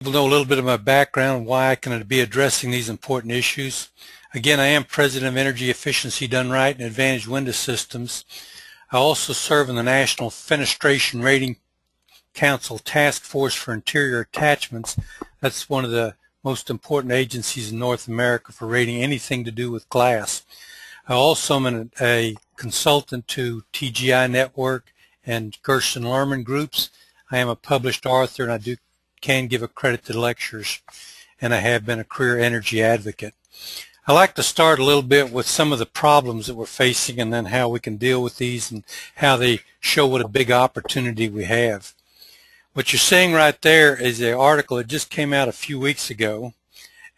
People know a little bit of my background and why I can be addressing these important issues. Again, I am President of Energy Efficiency Done Right and Advantage Window Systems. I also serve in the National Fenestration Rating Council Task Force for Interior Attachments. That's one of the most important agencies in North America for rating anything to do with glass. I also am a consultant to TGI Network and Gerson Lerman groups. I am a published author, and I can give accredited lectures, and I have been a career energy advocate. I like to start a little bit with some of the problems that we're facing and then how we can deal with these and how they show what a big opportunity we have. What you're seeing right there is an article that just came out a few weeks ago,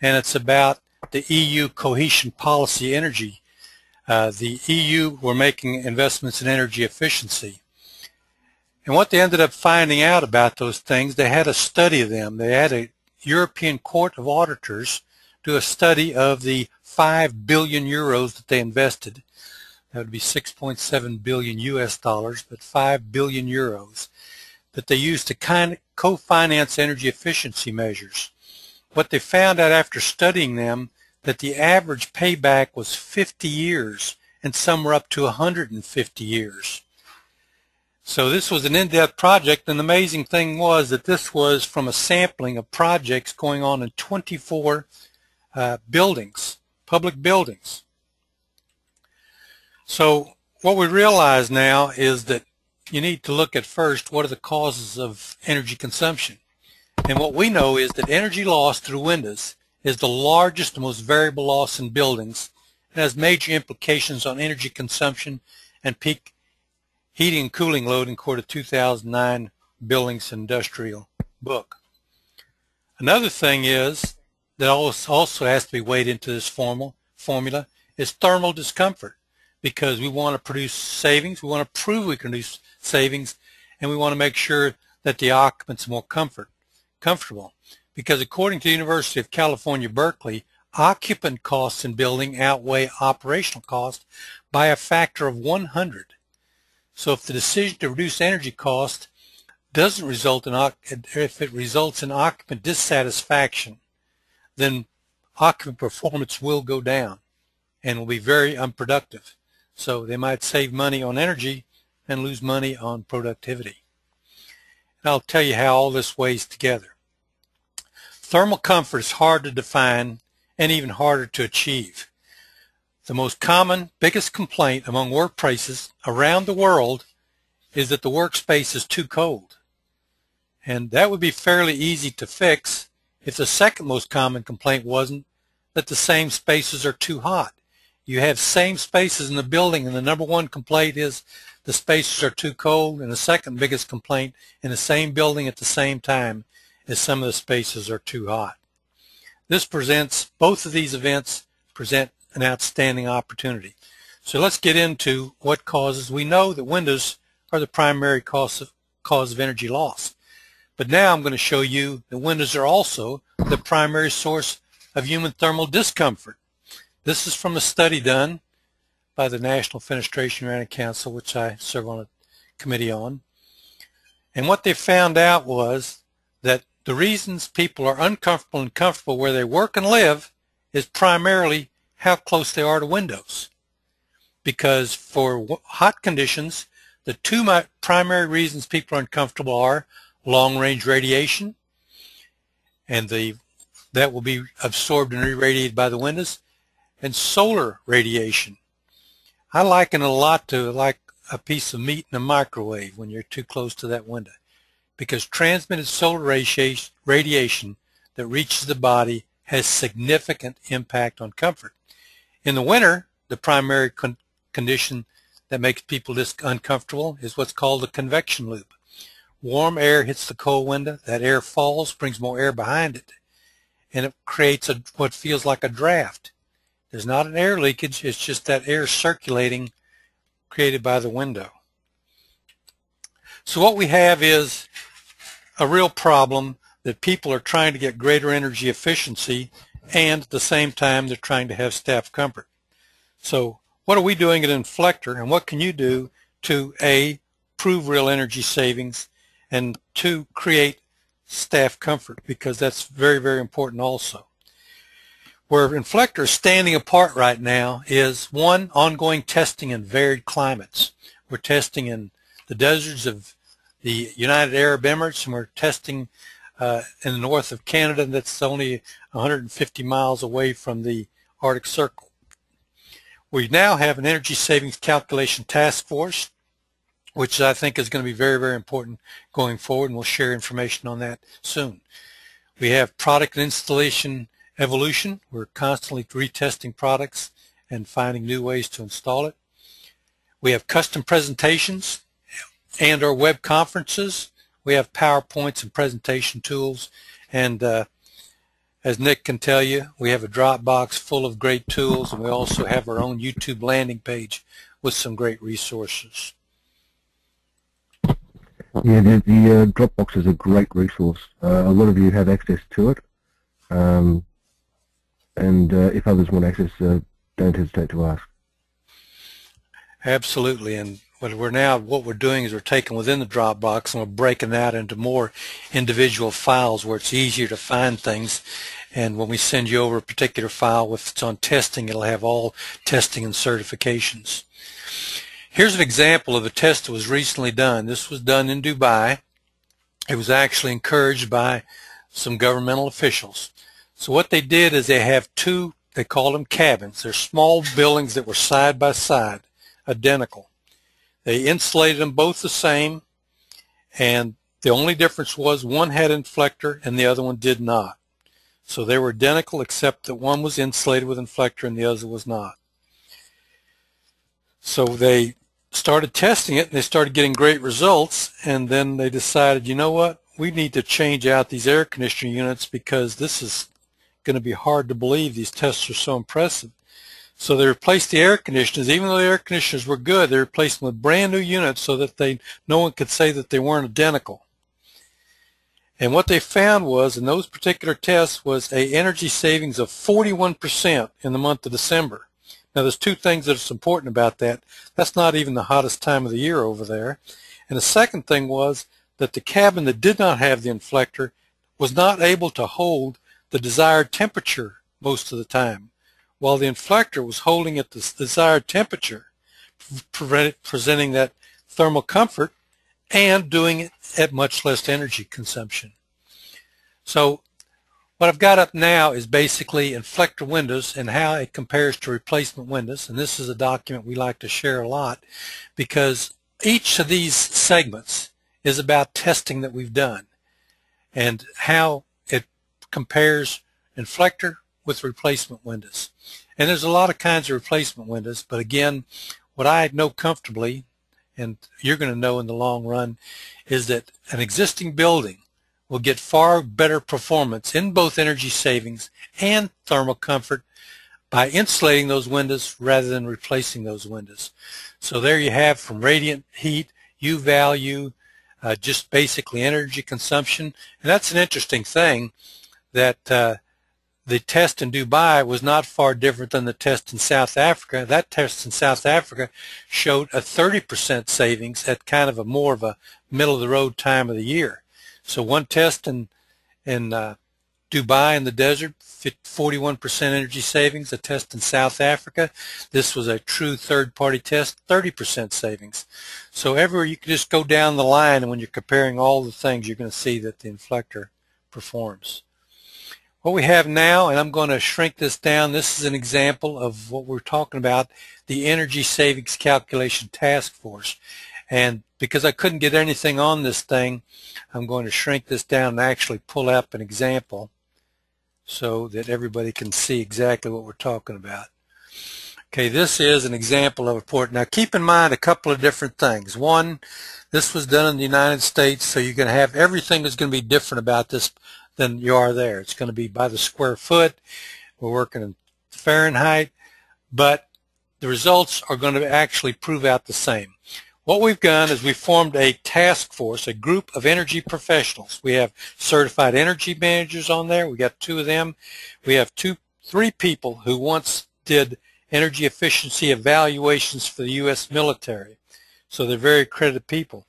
and it's about the EU cohesion policy energy. The EU were making investments in energy efficiency. And what they ended up finding out about those things, they had a study of them. They had a European Court of Auditors do a study of the 5 billion euros that they invested. That would be 6.7 billion US dollars, but 5 billion euros that they used to co-finance energy efficiency measures. What they found out after studying them, that the average payback was 50 years, and some were up to 150 years. So this was an in-depth project, and the amazing thing was that this was from a sampling of projects going on in 24 buildings, public buildings. So what we realize now is that you need to look at first what are the causes of energy consumption. And what we know is that energy loss through windows is the largest and most variable loss in buildings. It has major implications on energy consumption and peak heating and cooling load according to 2009 Buildings Industrial book. Another thing is that also has to be weighed into this formula is thermal discomfort, because we want to produce savings, we want to prove we can produce savings, and we want to make sure that the occupants are more comfortable. Because according to the University of California, Berkeley, occupant costs in building outweigh operational costs by a factor of 100. So if the decision to reduce energy cost doesn't result in, if it results in occupant dissatisfaction, then occupant performance will go down and will be very unproductive. So they might save money on energy and lose money on productivity. And I'll tell you how all this weighs together. Thermal comfort is hard to define and even harder to achieve. The most common, biggest complaint among workplaces around the world is that the workspace is too cold. And that would be fairly easy to fix if the second most common complaint wasn't that the same spaces are too hot. You have same spaces in the building, and the number one complaint is the spaces are too cold, and the second biggest complaint in the same building at the same time is some of the spaces are too hot. Both of these events present an outstanding opportunity. So let's get into what causes. We know that windows are the primary cause of energy loss. But now I'm going to show you that windows are also the primary source of human thermal discomfort. This is from a study done by the National Fenestration Rating Council, which I serve on a committee on. And what they found out was that the reasons people are uncomfortable and comfortable where they work and live is primarily how close they are to windows. Because for hot conditions, the two primary reasons people are uncomfortable are long-range radiation, and that will be absorbed and re-radiated by the windows, and solar radiation. I liken it a lot to like a piece of meat in a microwave when you're too close to that window, because transmitted solar radiation that reaches the body has significant impact on comfort. In the winter, the primary condition that makes people uncomfortable is what's called the convection loop. Warm air hits the cold window, that air falls, brings more air behind it, and it creates what feels like a draft. There's not an air leakage, it's just that air circulating created by the window. So what we have is a real problem that people are trying to get greater energy efficiency, and at the same time they're trying to have staff comfort. So what are we doing at Inflector, and what can you do to A, prove real energy savings, and 2, create staff comfort, because that's very, very important also. Where Inflector is standing apart right now is, one, ongoing testing in varied climates. We're testing in the deserts of the United Arab Emirates, and we're testing in the north of Canada that's only 150 miles away from the Arctic Circle. We now have an energy savings calculation task force, which I think is going to be very, very important going forward, and we'll share information on that soon. We have product and installation evolution. We're constantly retesting products and finding new ways to install it. We have custom presentations and our web conferences. We have PowerPoints and presentation tools, and as Nick can tell you, we have a Dropbox full of great tools, and we also have our own YouTube landing page with some great resources. Yeah, the Dropbox is a great resource. A lot of you have access to it, and if others want access, don't hesitate to ask. Absolutely, and what we're doing is we're taking within the Dropbox and we're breaking that into more individual files where it's easier to find things. And when we send you over a particular file, if it's on testing, it'll have all testing and certifications. Here's an example of a test that was recently done. This was done in Dubai. It was actually encouraged by some governmental officials. So what they did is they have two, they call them cabins. They're small buildings that were side by side, identical. They insulated them both the same, and the only difference was one had Inflector and the other one did not. So they were identical except that one was insulated with Inflector and the other was not. So they started testing it and they started getting great results, and then they decided, you know what, we need to change out these air conditioning units because this is going to be hard to believe. These tests are so impressive. So they replaced the air conditioners. Even though the air conditioners were good, they replaced them with brand new units so that no one could say that they weren't identical. And what they found was, in those particular tests, was an energy savings of 41% in the month of December. Now, there's two things that's important about that. That's not even the hottest time of the year over there. And the second thing was that the cabin that did not have the Inflector was not able to hold the desired temperature most of the time, while the Inflector was holding at the desired temperature, presenting that thermal comfort and doing it at much less energy consumption. So what I've got up now is basically Inflector windows and how it compares to replacement windows. And this is a document we like to share a lot because each of these segments is about testing that we've done and how it compares Inflector with replacement windows. And there's a lot of kinds of replacement windows, but again, what I know comfortably, and you're going to know in the long run, is that an existing building will get far better performance in both energy savings and thermal comfort by insulating those windows rather than replacing those windows. So there you have, from radiant heat, U value, just basically energy consumption. And that's an interesting thing, that the test in Dubai was not far different than the test in South Africa. That test in South Africa showed a 30% savings at kind of more of a middle-of-the-road time of the year. So one test in Dubai in the desert, 41% energy savings. A test in South Africa, this was a true third-party test, 30% savings. So everywhere you can just go down the line, and when you're comparing all the things, you're going to see that the Inflector performs. What we have now, and I'm going to shrink this down, this is an example of what we're talking about, the Energy Savings Calculation Task Force. And because I couldn't get anything on this thing, I'm going to shrink this down and actually pull up an example so that everybody can see exactly what we're talking about. Okay, this is an example of a report. Now keep in mind a couple of different things. One, this was done in the United States, so you're going to have everything that's going to be different about this than you are there. It's going to be by the square foot. We're working in Fahrenheit, but the results are going to actually prove out the same. What we've done is we formed a task force, a group of energy professionals. We have certified energy managers on there. We got 2 of them. We have 3 people who once did energy efficiency evaluations for the U.S. military. So they're very accredited people.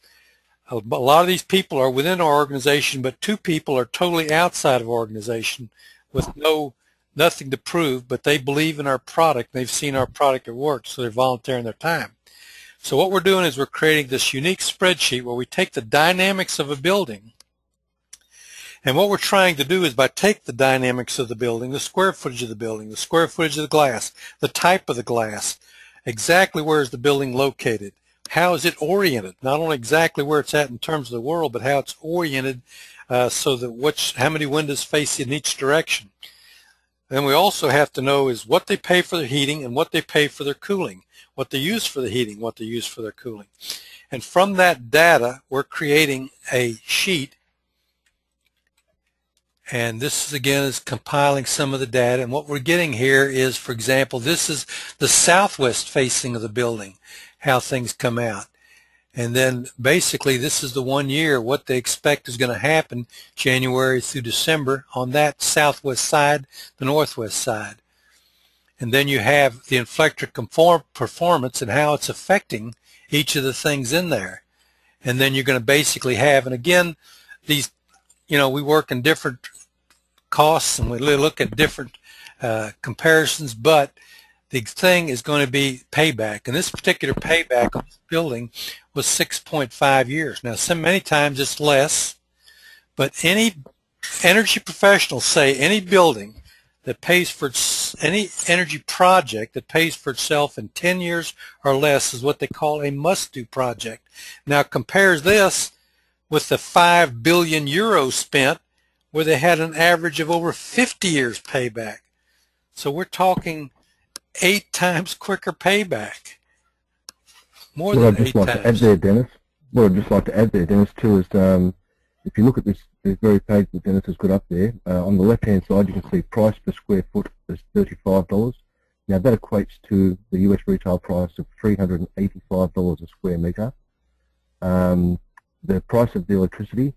A lot of these people are within our organization, but 2 people are totally outside of our organization with nothing to prove, but they believe in our product. They've seen our product at work, so they're volunteering their time. So what we're doing is we're creating this unique spreadsheet where we take the dynamics of a building, and what we're trying to do is by take the dynamics of the building, the square footage of the building, the square footage of the glass, the type of the glass, exactly where is the building located, how is it oriented, not only exactly where it's at in terms of the world, but how it's oriented so that how many windows face in each direction. Then we also have to know is what they pay for their heating and what they pay for their cooling, what they use for the heating, what they use for their cooling. And from that data, we're creating a sheet. And this again is compiling some of the data. And what we're getting here is, for example, this is the southwest facing of the building, how things come out. And then basically this is the 1 year, what they expect is going to happen January through December on that southwest side, the northwest side. And then you have the Inflector performance and how it's affecting each of the things in there. And then you're going to basically have, and again, these, we work in different costs and we look at different comparisons, but the thing is going to be payback. And this particular payback on this building was 6.5 years. Now, many times it's less, but any energy professionals say any building that pays for any energy project that pays for itself in 10 years or less is what they call a must-do project. Now, compares this with the 5 billion euros spent where they had an average of over 50 years payback. So we're talking 8 times quicker payback. More than 8 times. What I'd just like to add there, Dennis, too, is if you look at this very page that Dennis has got up there, on the left-hand side you can see price per square foot is $35. Now that equates to the US retail price of $385 a square metre. The price of the electricity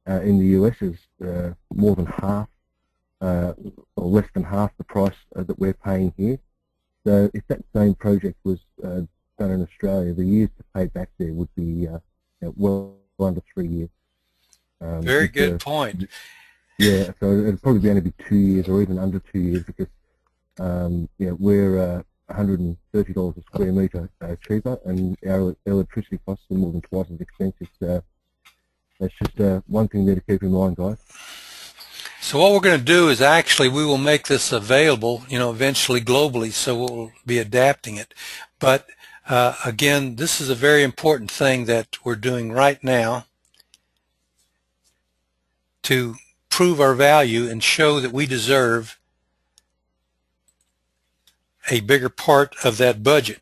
in the US is more than half, or less than half the price that we're paying here. So if that same project was done in Australia, the years to pay back there would be well under 3 years. Very good point. Yeah, so it'd probably only be 2 years or even under 2 years because we're $130 a square metre cheaper, and our electricity costs are more than twice as expensive. So that's just one thing there to keep in mind, guys. So what we're going to do is actually we will make this available, eventually globally, so we'll be adapting it. But again, this is a very important thing that we're doing right now to prove our value and show that we deserve a bigger part of that budget.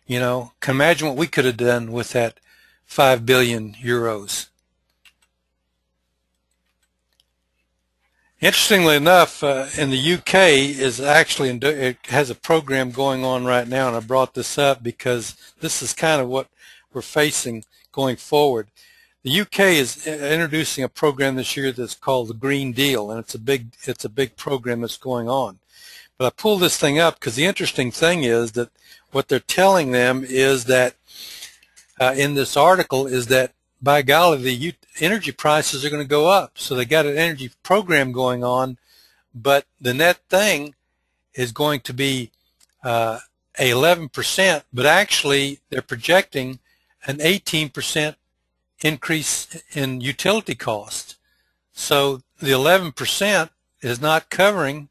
Can imagine what we could have done with that 5 billion euros. Interestingly enough, in the UK is actually it has a program going on right now, and I brought this up because this is kind of what we're facing going forward. The UK is introducing a program this year that's called the Green Deal, and it's a big program that's going on. But I pulled this thing up because the interesting thing is that what they're telling them is that in this article is that, by golly, the energy prices are going to go up. So they got an energy program going on, but the net thing is going to be 11%, but actually they're projecting an 18% increase in utility cost. So the 11% is not covering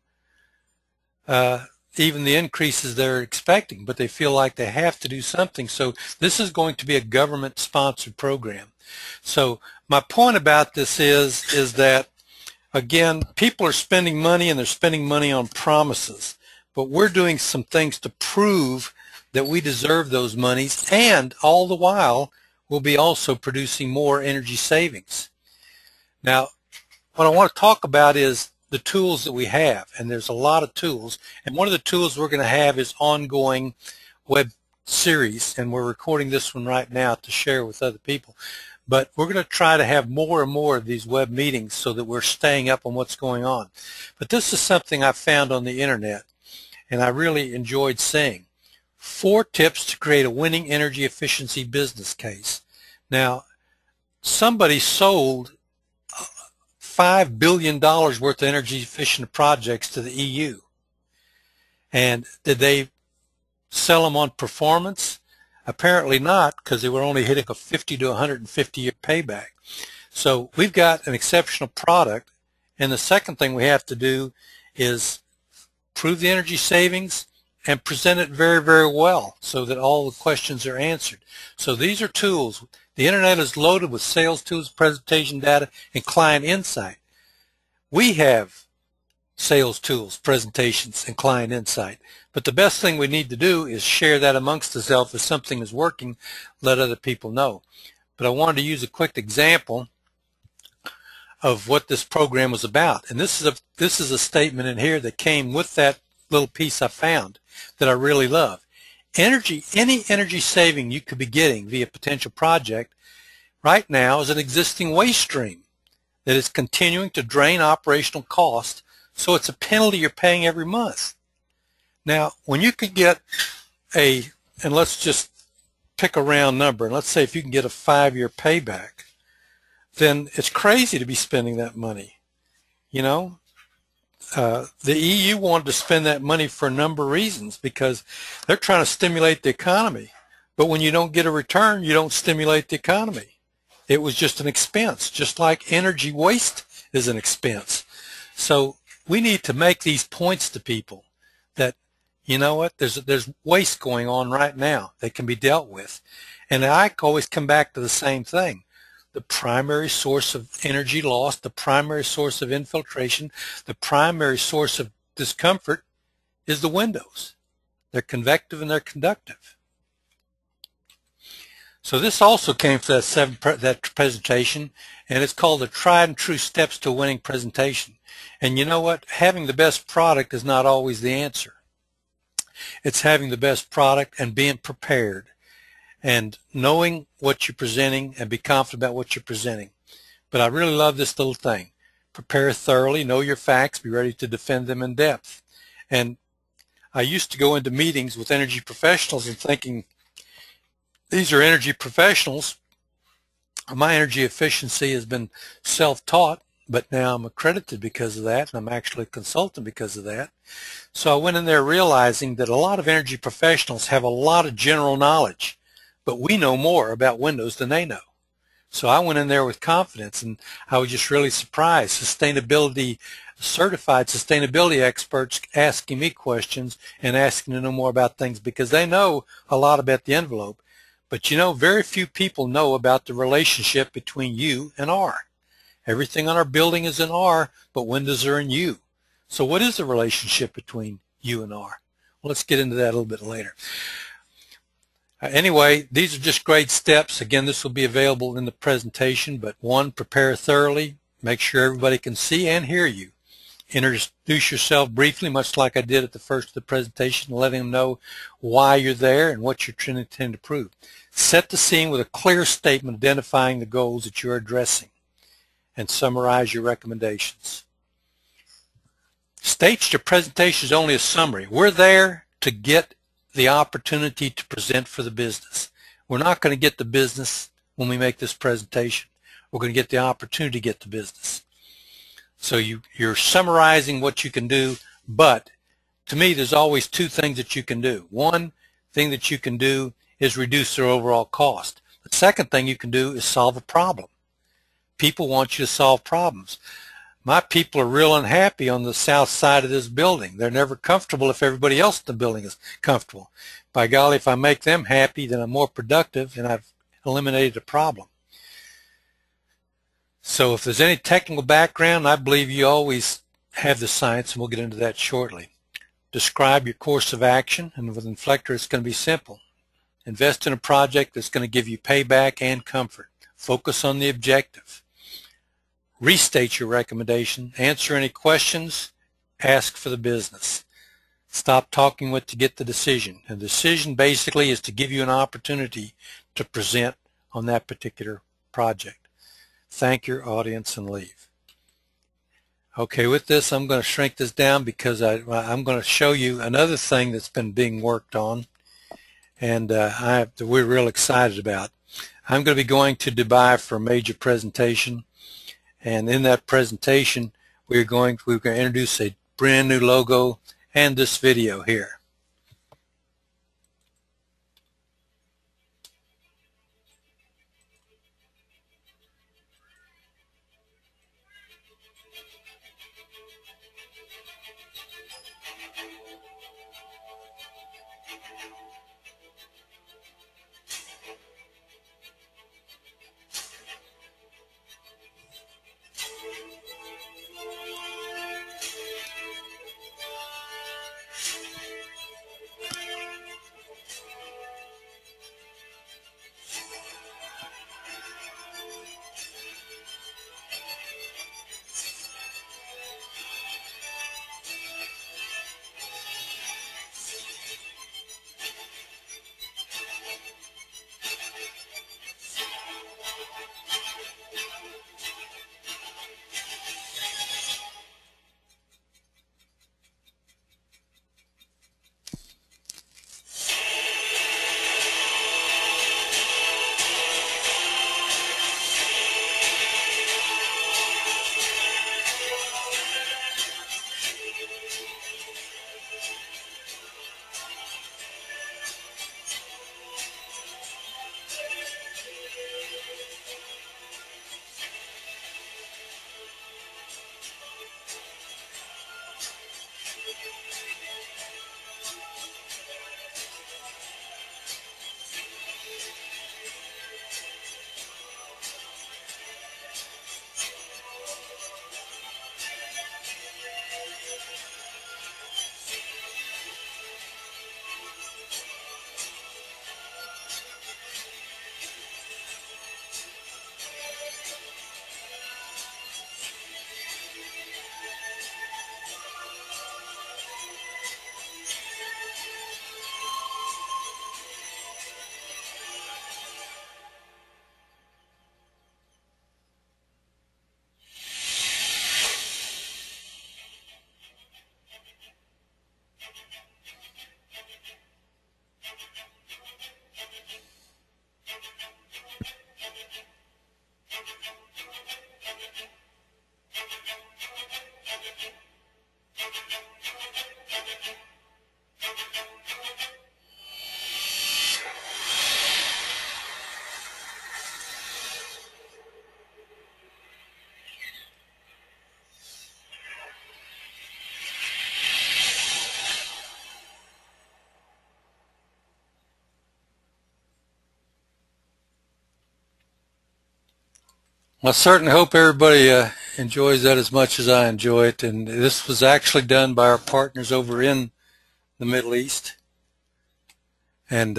even the increases they're expecting, but they feel like they have to do something. So this is going to be a government-sponsored program. So my point about this is that, again, people are spending money, and they're spending money on promises, but we're doing some things to prove that we deserve those monies, and all the while we'll be also producing more energy savings. Now, what I want to talk about is the tools that we have, and there's a lot of tools, and one of the tools we're going to have is ongoing web series, and we're recording this one right now to share with other people. But we're going to try to have more and more of these web meetings so that we're staying up on what's going on. But this is something I found on the internet, and I really enjoyed seeing. 4 tips to create a winning energy efficiency business case. Now, somebody sold $5 billion worth of energy efficient projects to the EU. And did they sell them on performance? Apparently not, because they were only hitting a 50 to 150 year payback. So we've got an exceptional product, and the second thing we have to do is prove the energy savings and present it very, very well so that all the questions are answered. So these are tools. The internet is loaded with sales tools, presentation data, and client insight. We have sales tools, presentations, and client insight. But the best thing we need to do is share that amongst ourselves. If something is working, let other people know. But I wanted to use a quick example of what this program was about. And this is a statement in here that came with that little piece I found that I really love. Any energy saving you could be getting via potential project right now is an existing waste stream that is continuing to drain operational cost, so it's a penalty you're paying every month. Now, when you could get and let's just pick a round number, and let's say if you can get a 5-year payback, then it's crazy to be spending that money. You know, the EU wanted to spend that money for a number of reasons because they're trying to stimulate the economy. But when you don't get a return, you don't stimulate the economy. It was just an expense, just like energy waste is an expense. So we need to make these points to people that, you know what, there's waste going on right now that can be dealt with. And I always come back to the same thing. The primary source of energy loss, the primary source of infiltration, the primary source of discomfort is the windows. They're convective and they're conductive. So this also came from that presentation, and it's called the tried and true steps to a winning presentation. And you know what? Having the best product is not always the answer. It's having the best product and being prepared and knowing what you're presenting and be confident about what you're presenting. But I really love this little thing. Prepare thoroughly, know your facts, be ready to defend them in depth. And I used to go into meetings with energy professionals and thinking, these are energy professionals. My energy efficiency has been self-taught, but now I'm accredited because of that, and I'm actually a consultant because of that. So I went in there realizing that a lot of energy professionals have a lot of general knowledge, but we know more about windows than they know. So I went in there with confidence, and I was just really surprised. Certified sustainability experts asking me questions and asking to know more about things because they know a lot about the envelope. But you know, very few people know about the relationship between U and R. Everything on our building is in R, but windows are in U. So what is the relationship between U and R? Well, let's get into that a little bit later. Anyway, these are just great steps. Again, this will be available in the presentation, but one, prepare thoroughly. Make sure everybody can see and hear you. Introduce yourself briefly, much like I did at the first of the presentation, letting them know why you're there and what you're intending to prove. Set the scene with a clear statement identifying the goals that you're addressing, and summarize your recommendations. State your presentation is only a summary. We're there to get the opportunity to present for the business. We're not going to get the business when we make this presentation. We're going to get the opportunity to get the business. So you're summarizing what you can do, but to me there's always two things that you can do. One thing that you can do is reduce their overall cost. The second thing you can do is solve a problem. People want you to solve problems. My people are real unhappy on the south side of this building. They're never comfortable if everybody else in the building is comfortable. By golly, if I make them happy, then I'm more productive and I've eliminated a problem. So if there's any technical background, I believe you always have the science, and we'll get into that shortly. Describe your course of action, and with Inflector it's going to be simple. Invest in a project that's going to give you payback and comfort. Focus on the objective. Restate your recommendation. Answer any questions. Ask for the business. Stop talking what to get the decision. And the decision basically is to give you an opportunity to present on that particular project. Thank your audience and leave. Okay, with this I'm going to shrink this down because I'm going to show you another thing that's been being worked on and we're real excited about. I'm going to be going to Dubai for a major presentation, and in that presentation we're going to introduce a brand new logo and this video here. I certainly hope everybody enjoys that as much as I enjoy it. And this was actually done by our partners over in the Middle East. And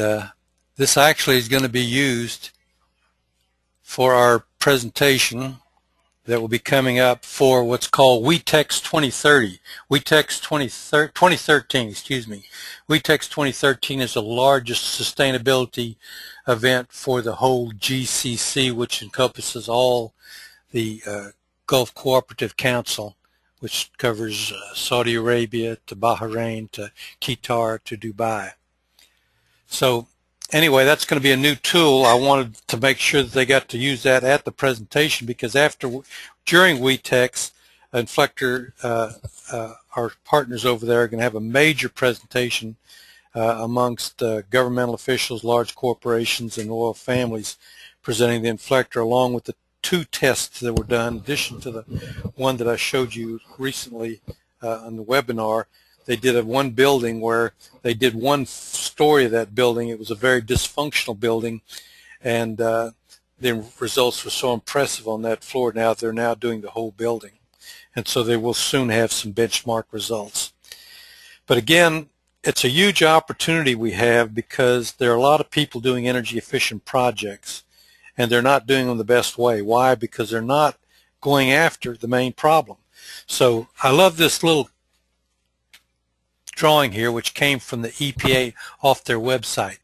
this actually is going to be used for our presentation that will be coming up for what's called WETEX 2030. WETEX 2013, excuse me. WETEX 2013 is the largest sustainability event for the whole GCC, which encompasses all the Gulf Cooperative Council, which covers Saudi Arabia to Bahrain to Qatar to Dubai. So anyway, that's going to be a new tool. I wanted to make sure that they got to use that at the presentation, because during WETEX, Inflector, our partners over there, are going to have a major presentation amongst governmental officials, large corporations, and royal families, presenting the Inflector along with the 2 tests that were done, in addition to the one that I showed you recently on the webinar. They did one building where they did one story of that building. It was a very dysfunctional building, and the results were so impressive on that floor. Now they're now doing the whole building, and so they will soon have some benchmark results. But again, it's a huge opportunity we have, because there are a lot of people doing energy efficient projects, and they're not doing them the best way. Why? Because they're not going after the main problem. So I love this little drawing here, which came from the EPA off their website,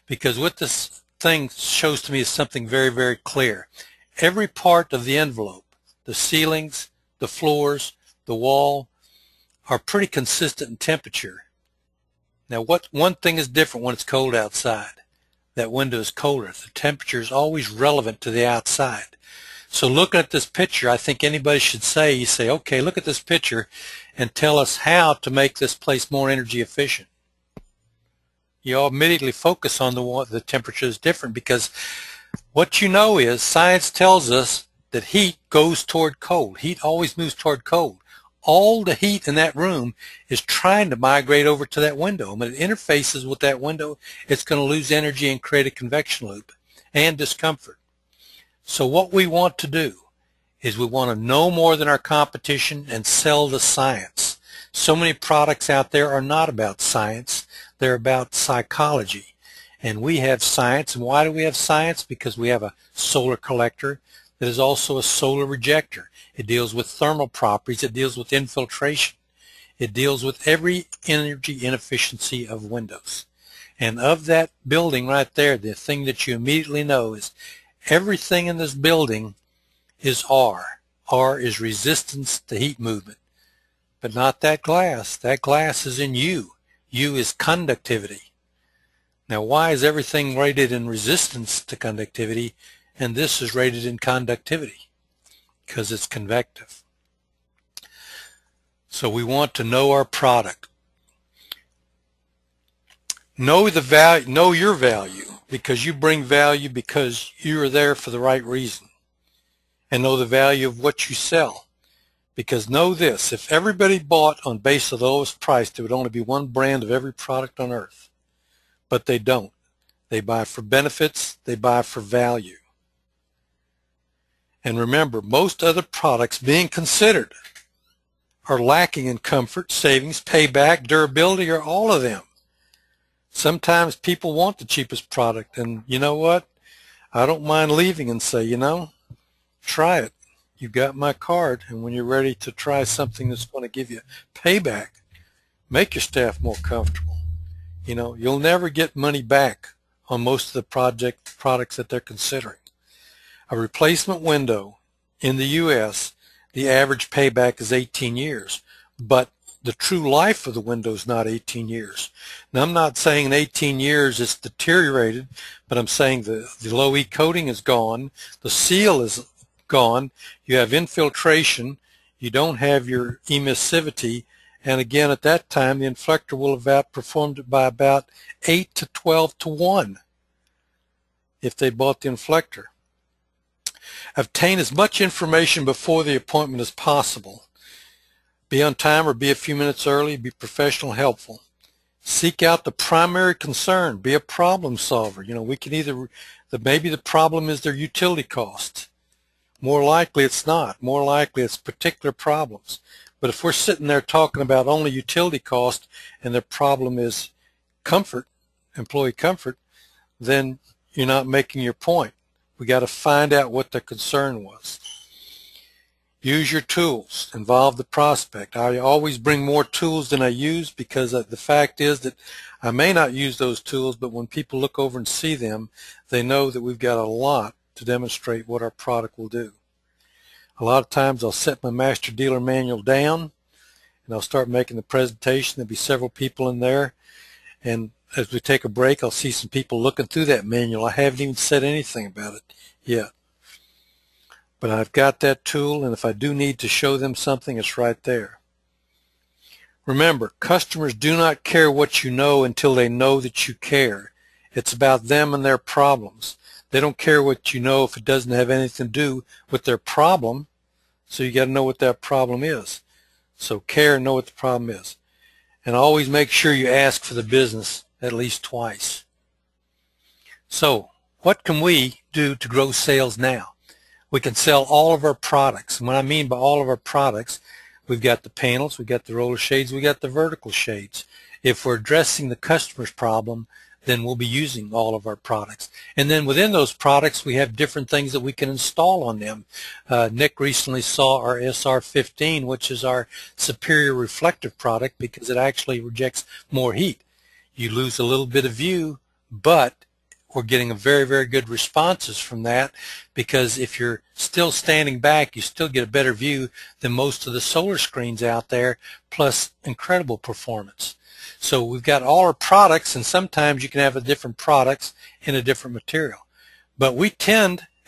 because what this thing shows to me is something very, very clear. Every part of the envelope, the ceilings, the floors, the wall, are pretty consistent in temperature. Now, one thing is different when it's cold outside. that window is colder. The temperature is always relevant to the outside. So looking at this picture, I think anybody should say, you say, okay, look at this picture and tell us how to make this place more energy efficient. You all immediately focus on the temperature is different, because what you know is science tells us that heat goes toward cold. Heat always moves toward cold. All the heat in that room is trying to migrate over to that window. When it interfaces with that window, it's going to lose energy and create a convection loop and discomfort. So what we want to do is we want to know more than our competition and sell the science. So many products out there are not about science. They're about psychology. And we have science. And why do we have science? Because we have a solar collector that is also a solar rejector. It deals with thermal properties. It deals with infiltration. It deals with every energy inefficiency of windows. And of that building right there, the thing that you immediately know is everything in this building is R. R is resistance to heat movement. But not that glass. That glass is in U. U is conductivity. Now, why is everything rated in resistance to conductivity and this is rated in conductivity? Because it's convective. So we want to know our product. Know the value, know your value, because you bring value because you are there for the right reason. And know the value of what you sell. Because know this, if everybody bought on base of the lowest price, there would only be one brand of every product on earth. But they don't. They buy for benefits, they buy for value. And remember, most other products being considered are lacking in comfort, savings, payback, durability, or all of them. Sometimes people want the cheapest product, and you know what? I don't mind leaving and say, you know, try it. You've got my card, and when you're ready to try something that's going to give you payback, make your staff more comfortable. You know, you'll never get money back on most of the products that they're considering. A replacement window in the U.S., the average payback is 18 years, but the true life of the window is not 18 years. Now, I'm not saying in 18 years it's deteriorated, but I'm saying the low E coating is gone, the seal is gone, you have infiltration, you don't have your emissivity, and again at that time the Inflector will have outperformed it by about 8 to 12 to 1 if they bought the Inflector. Obtain as much information before the appointment as possible. Be on time or be a few minutes early. Be professional, helpful. Seek out the primary concern. Be a problem solver. You know, we can either, maybe the problem is their utility cost. More likely it's not. More likely it's particular problems. But if we're sitting there talking about only utility cost and their problem is comfort, employee comfort, then you're not making your point. We got to find out what the concern was. Use your tools. Involve the prospect. I always bring more tools than I use, because the fact is that I may not use those tools, but when people look over and see them, they know that we've got a lot to demonstrate what our product will do. A lot of times I'll set my master dealer manual down and I'll start making the presentation. There'll be several people in there, and as we take a break, I'll see some people looking through that manual. I haven't even said anything about it yet. But I've got that tool, and if I do need to show them something, it's right there. Remember, customers do not care what you know until they know that you care. It's about them and their problems. They don't care what you know if it doesn't have anything to do with their problem, so you got to know what that problem is. So care and know what the problem is. And always make sure you ask for the business at least twice. So what can we do to grow sales now? We can sell all of our products. And what I mean by all of our products, we've got the panels, we've got the roller shades, we've got the vertical shades. If we're addressing the customer's problem, then we'll be using all of our products. And then within those products, we have different things that we can install on them. Nick recently saw our SR15, which is our superior reflective product because it actually rejects more heat. You lose a little bit of view, but we're getting a very, very good responses from that, because if you're still standing back, you still get a better view than most of the solar screens out there, plus incredible performance. So we've got all our products, and sometimes you can have a different products in a different material. But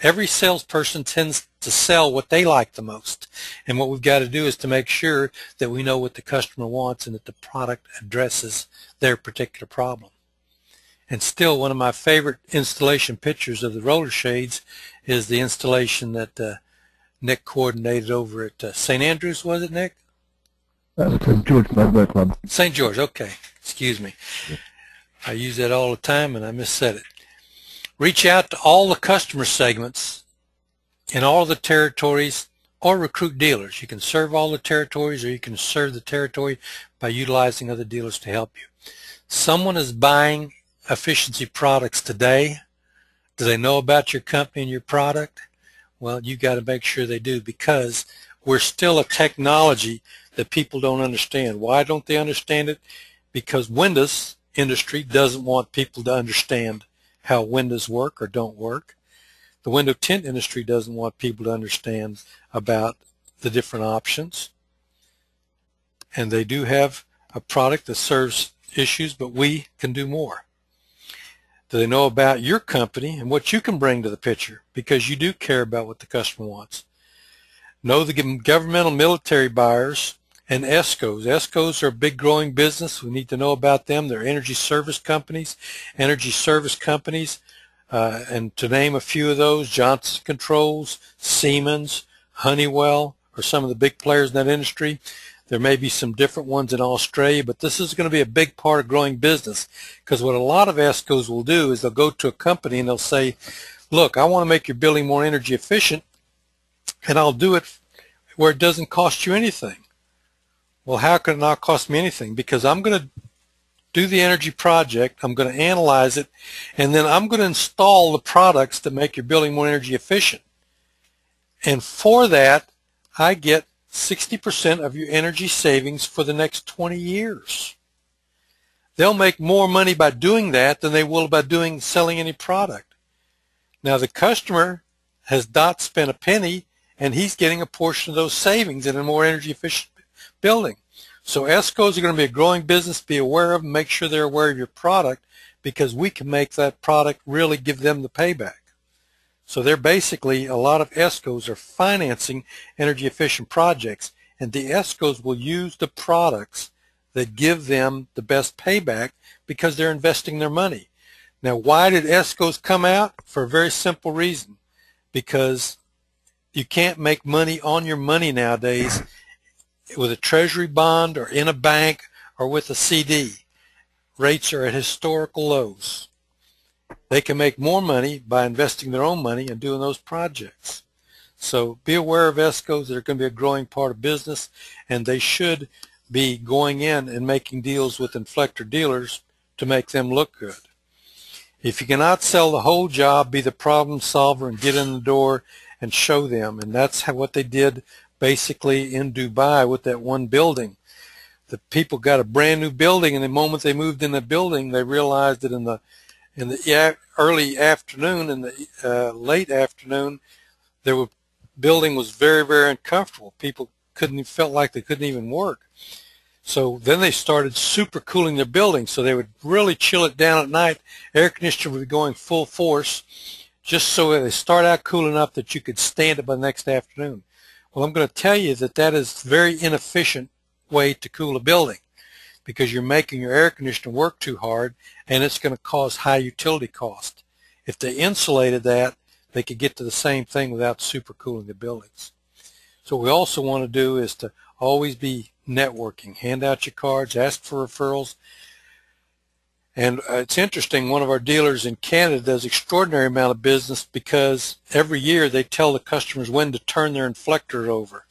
every salesperson tends to sell what they like the most. And what we've got to do is to make sure that we know what the customer wants and that the product addresses their particular problem. And still, one of my favorite installation pictures of the roller shades is the installation that Nick coordinated over at St. Andrews, was it, Nick? St. George Boat Club. St. George, okay. Excuse me. Yeah. I use that all the time and I missaid it. Reach out to all the customer segments in all the territories or recruit dealers. You can serve all the territories or you can serve the territory by utilizing other dealers to help you. Someone is buying efficiency products today. Do they know about your company and your product? Well, you got to make sure they do, because we're still a technology that people don't understand. Why don't they understand it? Because Windows industry doesn't want people to understand how windows work or don't work. The window tint industry doesn't want people to understand about the different options. And they do have a product that serves issues, but we can do more. Do they know about your company and what you can bring to the picture? Because you do care about what the customer wants. Know the governmental military buyers and ESCOs. ESCOs are a big growing business. We need to know about them. They're energy service companies. And to name a few of those, Johnson Controls, Siemens, Honeywell are some of the big players in that industry. There may be some different ones in Australia, but this is going to be a big part of growing business, because what a lot of ESCOs will do is they'll go to a company and they'll say, look, I want to make your building more energy efficient, and I'll do it where it doesn't cost you anything. Well, how can it not cost me anything? Because I'm going to do the energy project, I'm going to analyze it, and then I'm going to install the products that make your building more energy efficient. And for that, I get 60% of your energy savings for the next 20 years. They'll make more money by doing that than they will by selling any product. Now, the customer has not spent a penny, and he's getting a portion of those savings in a more energy efficient building. So ESCOs are going to be a growing business. Be aware of them. Make sure they're aware of your product, because we can make that product really give them the payback. So they're basically, a lot of ESCOs are financing energy efficient projects, and the ESCOs will use the products that give them the best payback because they're investing their money. Now, why did ESCOs come out? For a very simple reason, because you can't make money on your money nowadays with a treasury bond or in a bank or with a CD. Rates are at historical lows. They can make more money by investing their own money and doing those projects. So be aware of ESCOs. They're going to be a growing part of business, and they should be going in and making deals with Inflector dealers to make them look good. If you cannot sell the whole job, be the problem solver and get in the door and show them. And that's what they did basically in Dubai with that one building. The people got a brand new building, and the moment they moved in the building, they realized that in the early afternoon and the late afternoon, building was very, very uncomfortable. People felt like they couldn't even work. So then they started super cooling their building, so they would really chill it down at night. Air conditioner would be going full force, just so they start out cool enough that you could stand it by the next afternoon. Well, I'm going to tell you that that is a very inefficient way to cool a building, because you're making your air conditioner work too hard, and it's going to cause high utility cost. If they insulated that, they could get to the same thing without supercooling the buildings. So what we also want to do is to always be networking. Hand out your cards, ask for referrals. And it's interesting, one of our dealers in Canada does extraordinary amount of business, because every year they tell the customers when to turn their inflectors over.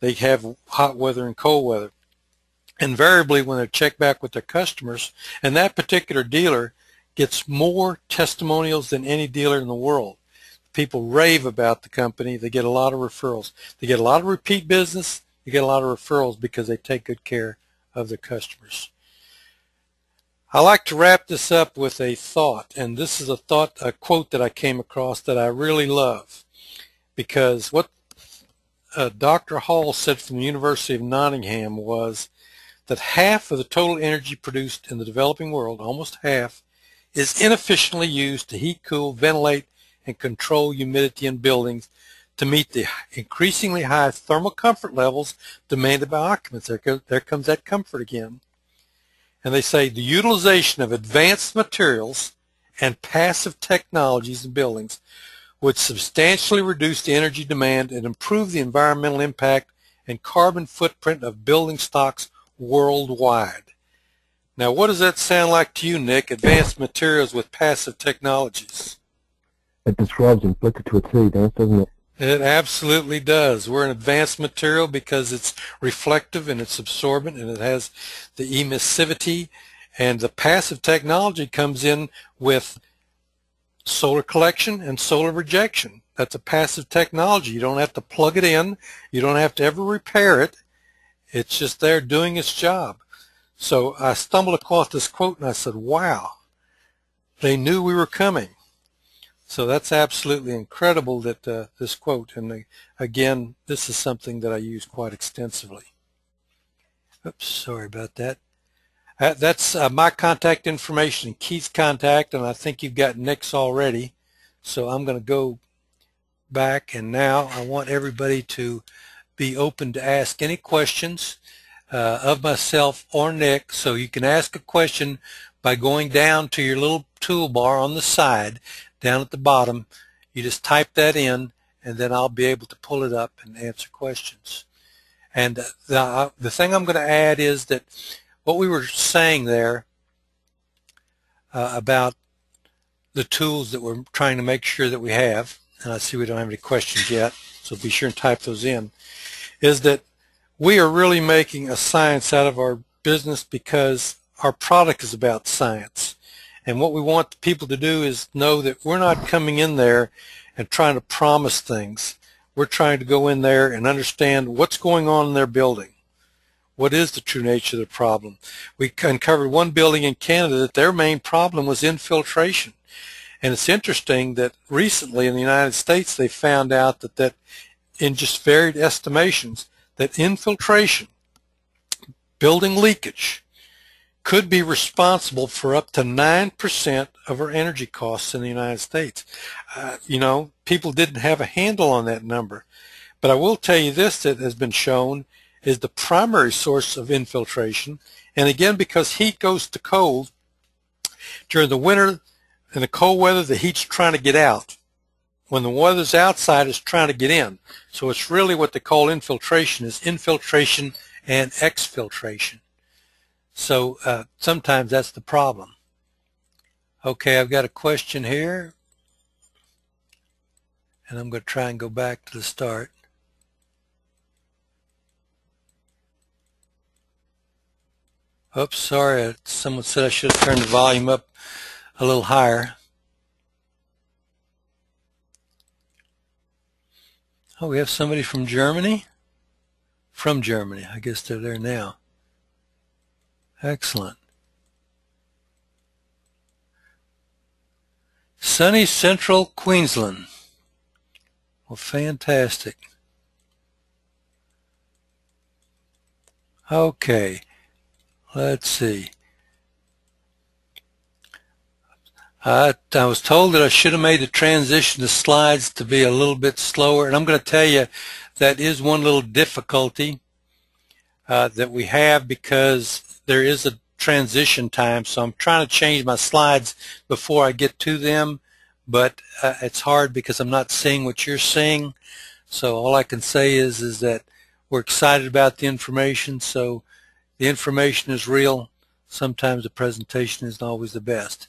They have hot weather and cold weather. Invariably, when they check back with their customers, and that particular dealer gets more testimonials than any dealer in the world. People rave about the company. They get a lot of referrals. They get a lot of repeat business. They get a lot of referrals because they take good care of their customers. I like to wrap this up with a thought, and this is a quote that I came across that I really love, because what Dr. Hall said from the University of Nottingham was that half of the total energy produced in the developing world, almost half, is inefficiently used to heat, cool, ventilate, and control humidity in buildings to meet the increasingly high thermal comfort levels demanded by occupants. There comes that comfort again. And they say the utilization of advanced materials and passive technologies in buildings would substantially reduce the energy demand and improve the environmental impact and carbon footprint of building stocks worldwide. Now, what does that sound like to you, Nick? Advanced materials with passive technologies. It describes Inflector to a T, doesn't it? It absolutely does. We're an advanced material because it's reflective and it's absorbent and it has the emissivity, and the passive technology comes in with solar collection and solar rejection. That's a passive technology. You don't have to plug it in. You don't have to ever repair it. It's just there doing its job. So I stumbled across this quote and I said, wow, they knew we were coming. So that's absolutely incredible that this quote, and again, this is something that I use quite extensively. Oops, sorry about that. That's my contact information and Keith's contact, and I think you've got Nick's already. So I'm going to go back, and now I want everybody to be open to ask any questions of myself or Nick. So you can ask a question by going down to your little toolbar on the side, down at the bottom. You just type that in, and then I'll be able to pull it up and answer questions. And the thing I'm going to add is that what we were saying there about the tools that we're trying to make sure that we have, and I see we don't have any questions yet, so be sure and type those in, is that we are really making a science out of our business because our product is about science. And what we want people to do is know that we're not coming in there and trying to promise things. We're trying to go in there and understand what's going on in their building. What is the true nature of the problem? We uncovered one building in Canada that their main problem was infiltration. And it's interesting that recently in the United States they found out that in just varied estimations that infiltration, building leakage, could be responsible for up to 9% of our energy costs in the United States. You know, people didn't have a handle on that number. But I will tell you this that has been shown is the primary source of infiltration. And again, because heat goes to cold, during the winter and the cold weather, the heat's trying to get out. When the weather's outside, it's trying to get in. So it's really what they call infiltration, is infiltration and exfiltration. So sometimes that's the problem. Okay, I've got a question here, and I'm going to try and go back to the start. Oops, sorry, someone said I should have turned the volume up a little higher. Oh, we have somebody from Germany? From Germany. I guess they're there now. Excellent. Sunny Central Queensland. Well, fantastic. Okay, let's see. I was told that I should have made the transition to slides to be a little bit slower, and I'm going to tell you that is one little difficulty that we have because there is a transition time, so I'm trying to change my slides before I get to them, but it's hard because I'm not seeing what you're seeing. So all I can say is that we're excited about the information, so the information is real. Sometimes the presentation isn't always the best.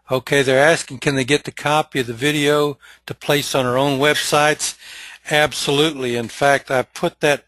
Okay, they're asking, can they get the copy of the video to place on our own websites? Absolutely. In fact, I put that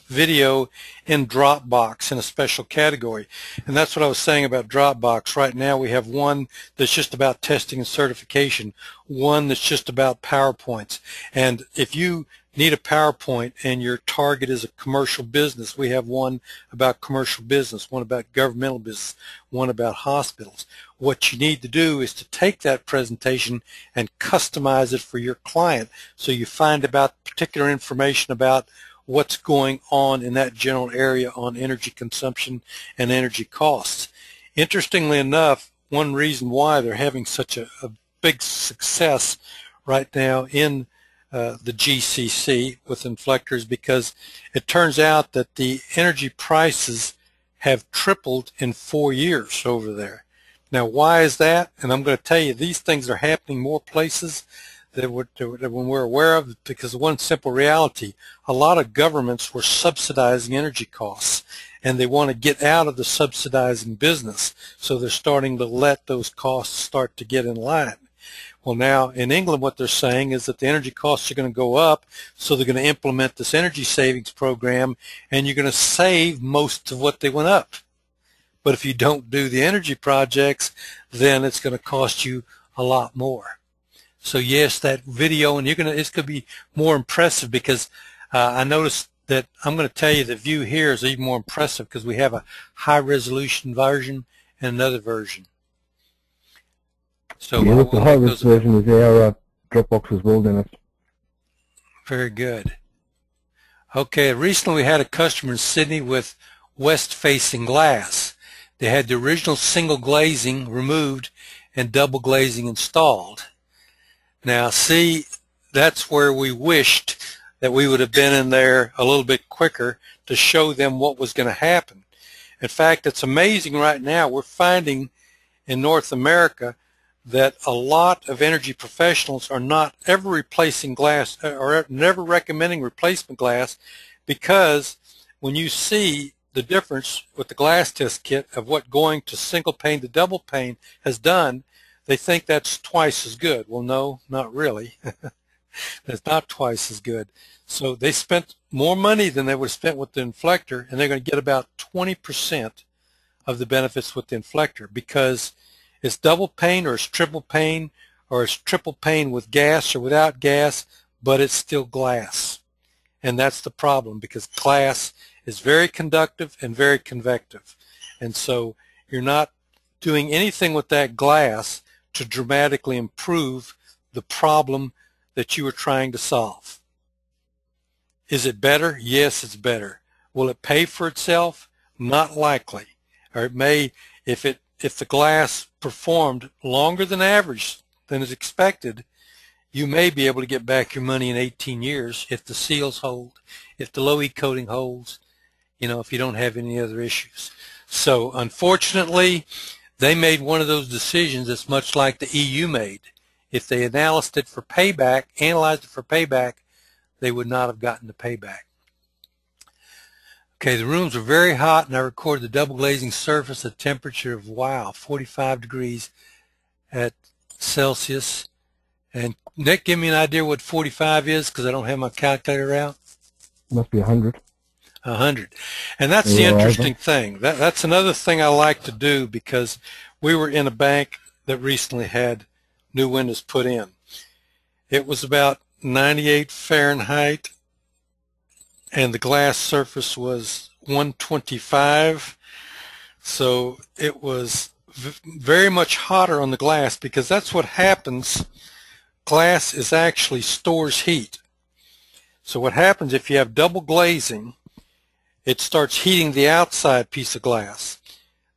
video in Dropbox in a special category. And that's what I was saying about Dropbox. Right now we have one that's just about testing and certification, one that's just about PowerPoints. And if you need a PowerPoint and your target is a commercial business, we have one about commercial business, one about governmental business, one about hospitals. What you need to do is to take that presentation and customize it for your client, so you find about particular information about what's going on in that general area on energy consumption and energy costs. Interestingly enough, one reason why they're having such a big success right now in the GCC with Inflector is because it turns out that the energy prices have tripled in 4 years over there. Now, why is that? And I'm going to tell you, these things are happening more places than we're aware of, because of one simple reality. A lot of governments were subsidizing energy costs, and they want to get out of the subsidizing business, so they're starting to let those costs start to get in line. Well, now in England what they're saying is that the energy costs are going to go up, so they're going to implement this energy savings program, and you're going to save most of what they went up. But if you don't do the energy projects, then it's going to cost you a lot more. So yes, that video, and it's going to be more impressive, because I noticed that I'm going to tell you the view here is even more impressive because we have a high resolution version and another version. So yeah, the high res version is our Dropbox as well, Dennis. Very good. Okay, recently we had a customer in Sydney with west-facing glass. They had the original single glazing removed and double glazing installed. Now, see, that's where we wished that we would have been in there a little bit quicker to show them what was going to happen. In fact, it's amazing right now. We're finding in North America that a lot of energy professionals are not ever replacing glass, or never recommending replacement glass, because when you see the difference with the glass test kit of what going to single pane to double pane has done, they think that's twice as good. Well, no, not really. It's not twice as good. So they spent more money than they would have spent with the Inflector, and they're going to get about 20% of the benefits with the Inflector, because it's double pane, or it's triple pane, or it's triple pane with gas or without gas, but it's still glass. And that's the problem, because glass is very conductive and very convective. And so you're not doing anything with that glass to dramatically improve the problem that you were trying to solve. Is it better? Yes, it's better. Will it pay for itself? Not likely. Or it may, if the glass performed longer than average than is expected, you may be able to get back your money in 18 years if the seals hold, if the low E coating holds, if you don't have any other issues. So unfortunately, they made one of those decisions that's much like the EU made. If they analyzed it for payback, they would not have gotten the payback. Okay, the rooms were very hot, and I recorded the double glazing surface at a temperature of, wow, 45 degrees at Celsius. And Nick, give me an idea what 45 is, because I don't have my calculator out. Must be 100. 100. And that's the interesting thing. That's another thing I like to do, because we were in a bank that recently had new windows put in. It was about 98 Fahrenheit, and the glass surface was 125. So it was very much hotter on the glass, because that's what happens. Glass is actually stores heat. So what happens if you have double glazing, it starts heating the outside piece of glass.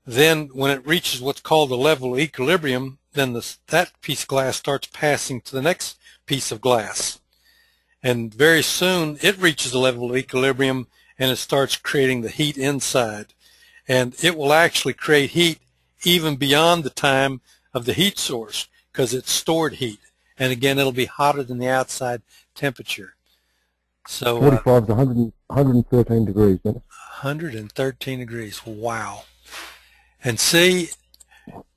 Then when it reaches what's called the level of equilibrium, then that piece of glass starts passing to the next piece of glass. And very soon it reaches the level of equilibrium, and it starts creating the heat inside. And it will actually create heat even beyond the time of the heat source, because it's stored heat. And again, it'll be hotter than the outside temperature. So 45 is 113 degrees, isn't it? 113 degrees. Wow. And see,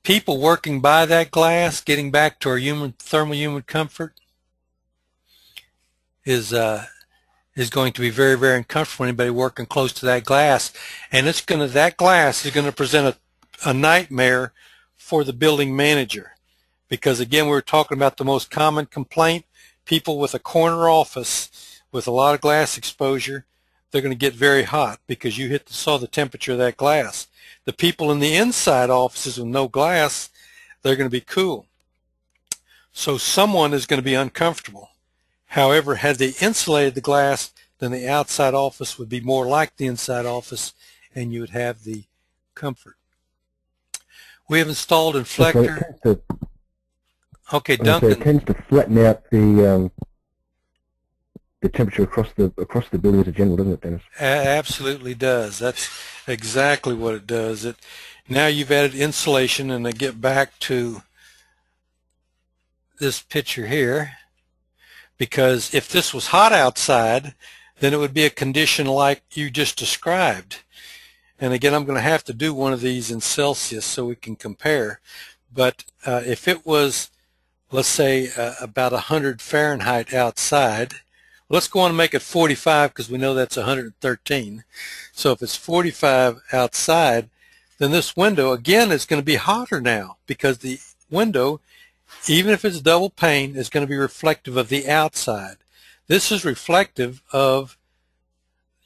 people working by that glass, getting back to our thermal human comfort, is is going to be very, very uncomfortable for anybody working close to that glass. And that glass is going to present a nightmare for the building manager. Because again, we were talking about the most common complaint, people with a corner office with a lot of glass exposure, they're going to get very hot because you saw the temperature of that glass. The people in the inside offices with no glass, they're going to be cool. So someone is going to be uncomfortable. However, had they insulated the glass, then the outside office would be more like the inside office and you would have the comfort. We have installed Inflector. Okay, Duncan. So it tends to flatten out the temperature across the building as a general, doesn't it, Dennis? Absolutely does. That's exactly what it does. Now you've added insulation, and I get back to this picture here, because if this was hot outside, then it would be a condition like you just described. And again, I'm going to have to do one of these in Celsius so we can compare. But if it was, let's say, about 100 Fahrenheit outside, let's go on and make it 45 because we know that's 113. So if it's 45 outside, then this window, again, is going to be hotter now because the window, even if it's double pane, is going to be reflective of the outside. This is reflective of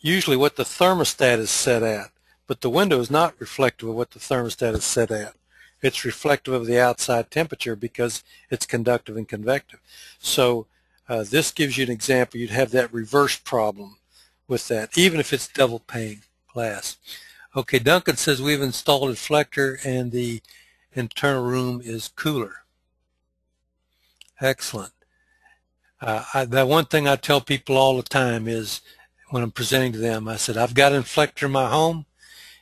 usually what the thermostat is set at, but the window is not reflective of what the thermostat is set at. It's reflective of the outside temperature because it's conductive and convective. So this gives you an example. You'd have that reverse problem with that, even if it's double pane glass. Okay, Duncan says we've installed Inflector and the internal room is cooler. Excellent. That one thing I tell people all the time is when I'm presenting to them, I said, I've got Inflector in my home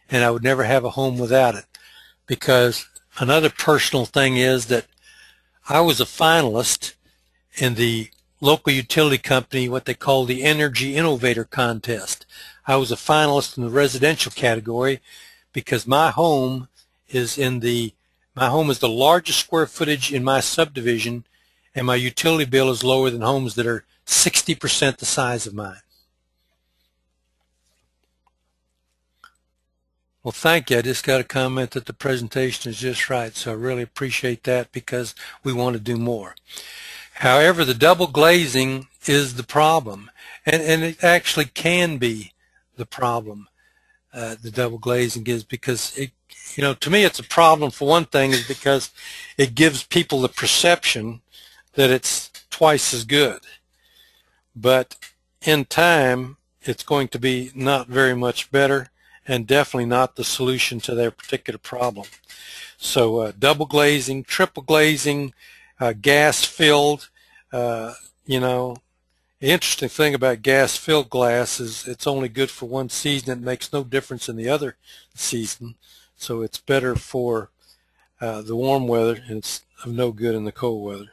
and I would never have a home without it. Because another personal thing is that I was a finalist in the local utility company, what they call the Energy Innovator Contest. I was a finalist in the residential category because my home is the largest square footage in my subdivision, and my utility bill is lower than homes that are 60% the size of mine. Well, thank you. I just got a comment that the presentation is just right, so I really appreciate that because we want to do more. However, the double glazing is the problem, and it actually can be the problem. The double glazing is because to me it's a problem for one thing is because it gives people the perception that it's twice as good, but in time it's going to be not very much better and definitely not the solution to their particular problem. So double glazing, triple glazing, gas filled, the interesting thing about gas-filled glass is it's only good for one season. It makes no difference in the other season. So it's better for the warm weather, and it's of no good in the cold weather.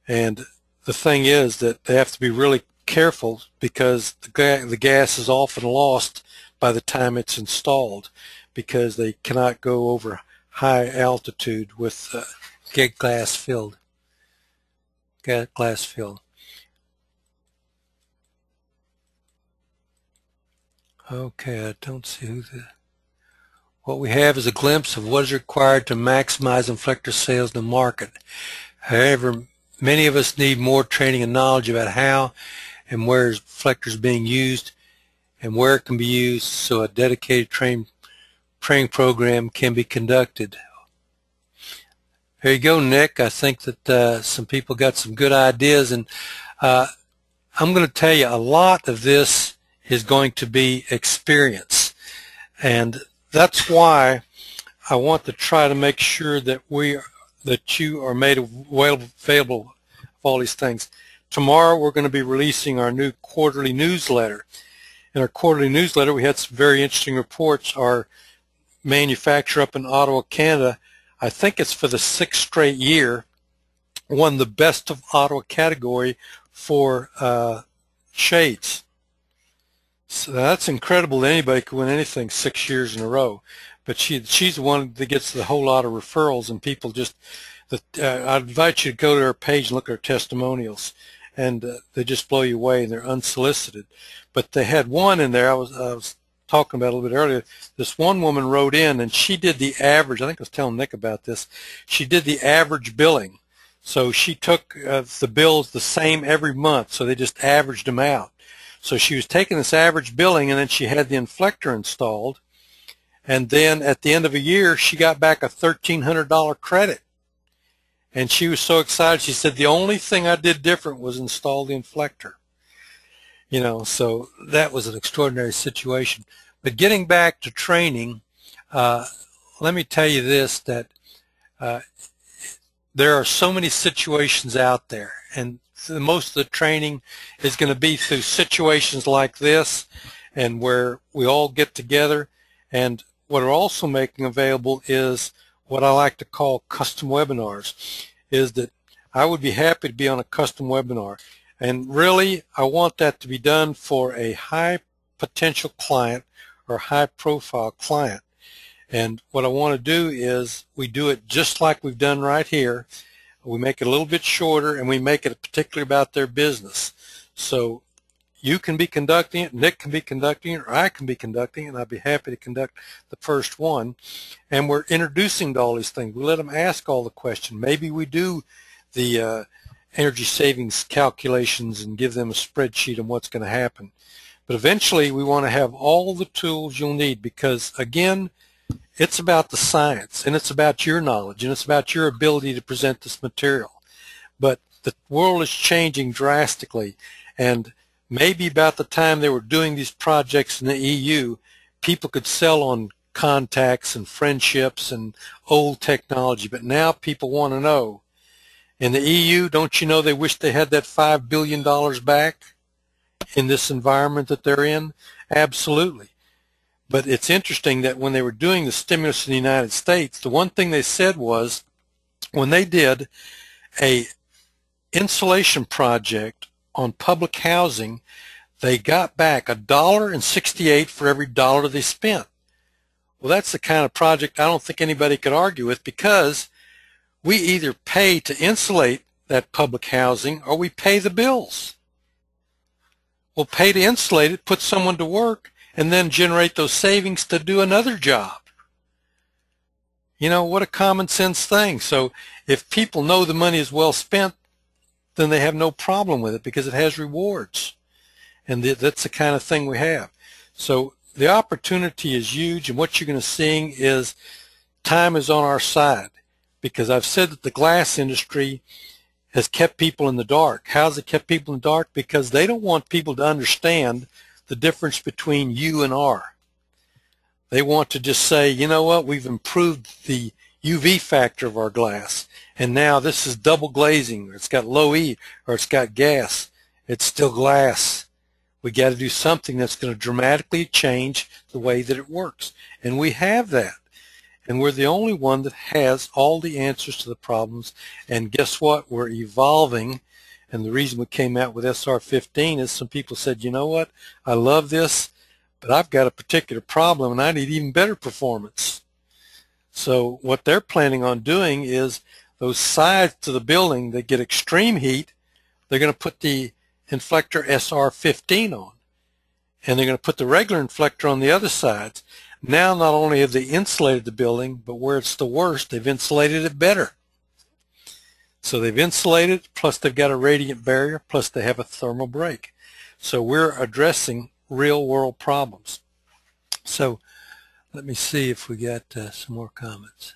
And the thing is that they have to be really careful because the gas is often lost by the time it's installed because they cannot go over high altitude with glass-filled. Okay, I don't see what we have is a glimpse of what is required to maximize Inflector sales in the market. However, many of us need more training and knowledge about how and where Inflector is being used and where it can be used, so a dedicated training program can be conducted. There you go, Nick. I think that some people got some good ideas, and I'm going to tell you a lot of this is going to be experience, and that's why I want to try to make sure that you are made available of all these things. Tomorrow we're going to be releasing our new quarterly newsletter. In our quarterly newsletter we had some very interesting reports. Our manufacturer up in Ottawa, Canada, I think it's for the 6th straight year, won the Best of Ottawa category for shades. So that's incredible that anybody could win anything 6 years in a row. But she's the one that gets a whole lot of referrals, and people just, I'd invite you to go to her page and look at her testimonials. and they just blow you away, and they're unsolicited. But they had one in there I was talking about a little bit earlier. This one woman wrote in, and she did the average. I think I was telling Nick about this. She did the average billing. So she took the bills the same every month, so they just averaged them out. So she was taking this average billing, and then she had the Inflector installed, and then at the end of a year, she got back a $1,300 credit. And she was so excited, she said, the only thing I did different was install the Inflector. You know, so that was an extraordinary situation. But getting back to training, let me tell you this, that there are so many situations out there, and most of the training is going to be through situations like this, and where we all get together. And what we're also making available is what I like to call custom webinars, is that I would be happy to be on a custom webinar. And really, I want that to be done for a high potential client or high profile client. And what I want to do is we do it just like we've done right here. We make it a little bit shorter, and we make it particularly about their business. So you can be conducting it, Nick can be conducting it, or I can be conducting it, and I'd be happy to conduct the first one. And we're introducing to all these things. We let them ask all the questions. Maybe we do the energy savings calculations and give them a spreadsheet on what's going to happen. But eventually we want to have all the tools you'll need, because again, it's about the science, and it's about your knowledge, and it's about your ability to present this material. But the world is changing drastically, and maybe about the time they were doing these projects in the EU, people could sell on contacts and friendships and old technology. But now people want to know. In the EU, don't you know they wish they had that $5 billion back in this environment that they're in? Absolutely. But it's interesting that when they were doing the stimulus in the United States, the one thing they said was, when they did a insulation project on public housing, they got back $1.68 for every dollar they spent. Well, that's the kind of project I don't think anybody could argue with, because we either pay to insulate that public housing or we pay the bills. We'll pay to insulate it, put someone to work, and then generate those savings to do another job. You know, what a common sense thing. So if people know the money is well spent, then they have no problem with it, because it has rewards. And that's the kind of thing we have. So the opportunity is huge, and what you're going to see is time is on our side, because I've said that the glass industry has kept people in the dark. How's it kept people in the dark? Because they don't want people to understand the difference between U and R. They want to just say, you know what, we've improved the UV factor of our glass, and now this is double glazing, or it's got low E, or it's got gas. It's still glass. We got to do something that's going to dramatically change the way that it works. And we have that. And we're the only one that has all the answers to the problems. And guess what? We're evolving. And the reason we came out with SR15 is some people said, you know what, I love this, but I've got a particular problem and I need even better performance. So what they're planning on doing is those sides to the building that get extreme heat, they're going to put the Inflector SR15 on. And they're going to put the regular Inflector on the other sides. Now not only have they insulated the building, but where it's the worst, they've insulated it better. So they've insulated, plus they've got a radiant barrier, plus they have a thermal break. So we're addressing real world problems. So let me see if we got some more comments.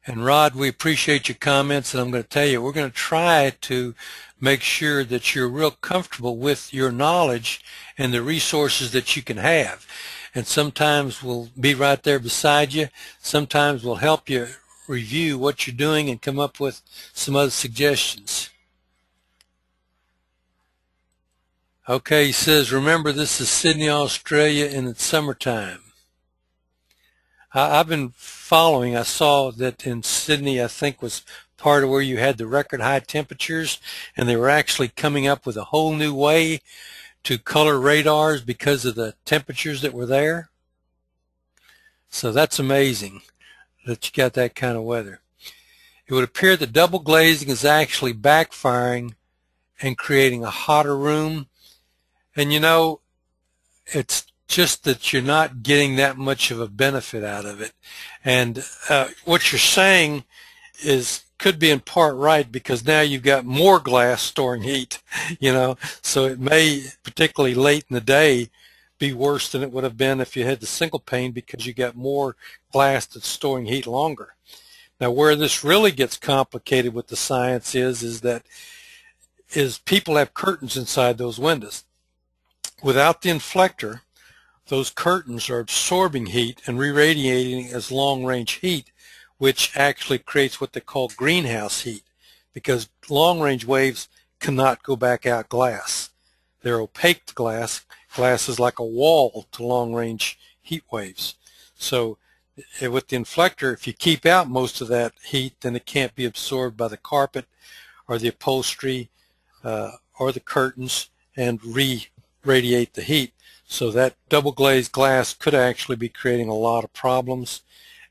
And Rod, we appreciate your comments, and I'm going to tell you, we're going to try to make sure that you're real comfortable with your knowledge and the resources that you can have. And sometimes we'll be right there beside you. Sometimes we'll help you review what you're doing and come up with some other suggestions. Okay, he says, remember this is Sydney, Australia, and it's summertime. I've been following. I saw that in Sydney, I think, was part of where you had the record high temperatures, and they were actually coming up with a whole new way to color radars because of the temperatures that were there. So that's amazing that you got that kind of weather. it would appear that double glazing is actually backfiring and creating a hotter room. And you know, it's just that you're not getting that much of a benefit out of it. And what you're saying could be in part right, because now you've got more glass storing heat, so it may, particularly late in the day, be worse than it would have been if you had the single pane, because you got more glass that's storing heat longer. Now, where this really gets complicated with the science is people have curtains inside those windows. Without the inflector, those curtains are absorbing heat and re-radiating as long-range heat, which actually creates what they call greenhouse heat, because long-range waves cannot go back out glass. They're opaque to glass. Glass is like a wall to long-range heat waves. So with the inflector, if you keep out most of that heat, then it can't be absorbed by the carpet or the upholstery or the curtains and re-radiate the heat. So that double glazed glass could actually be creating a lot of problems.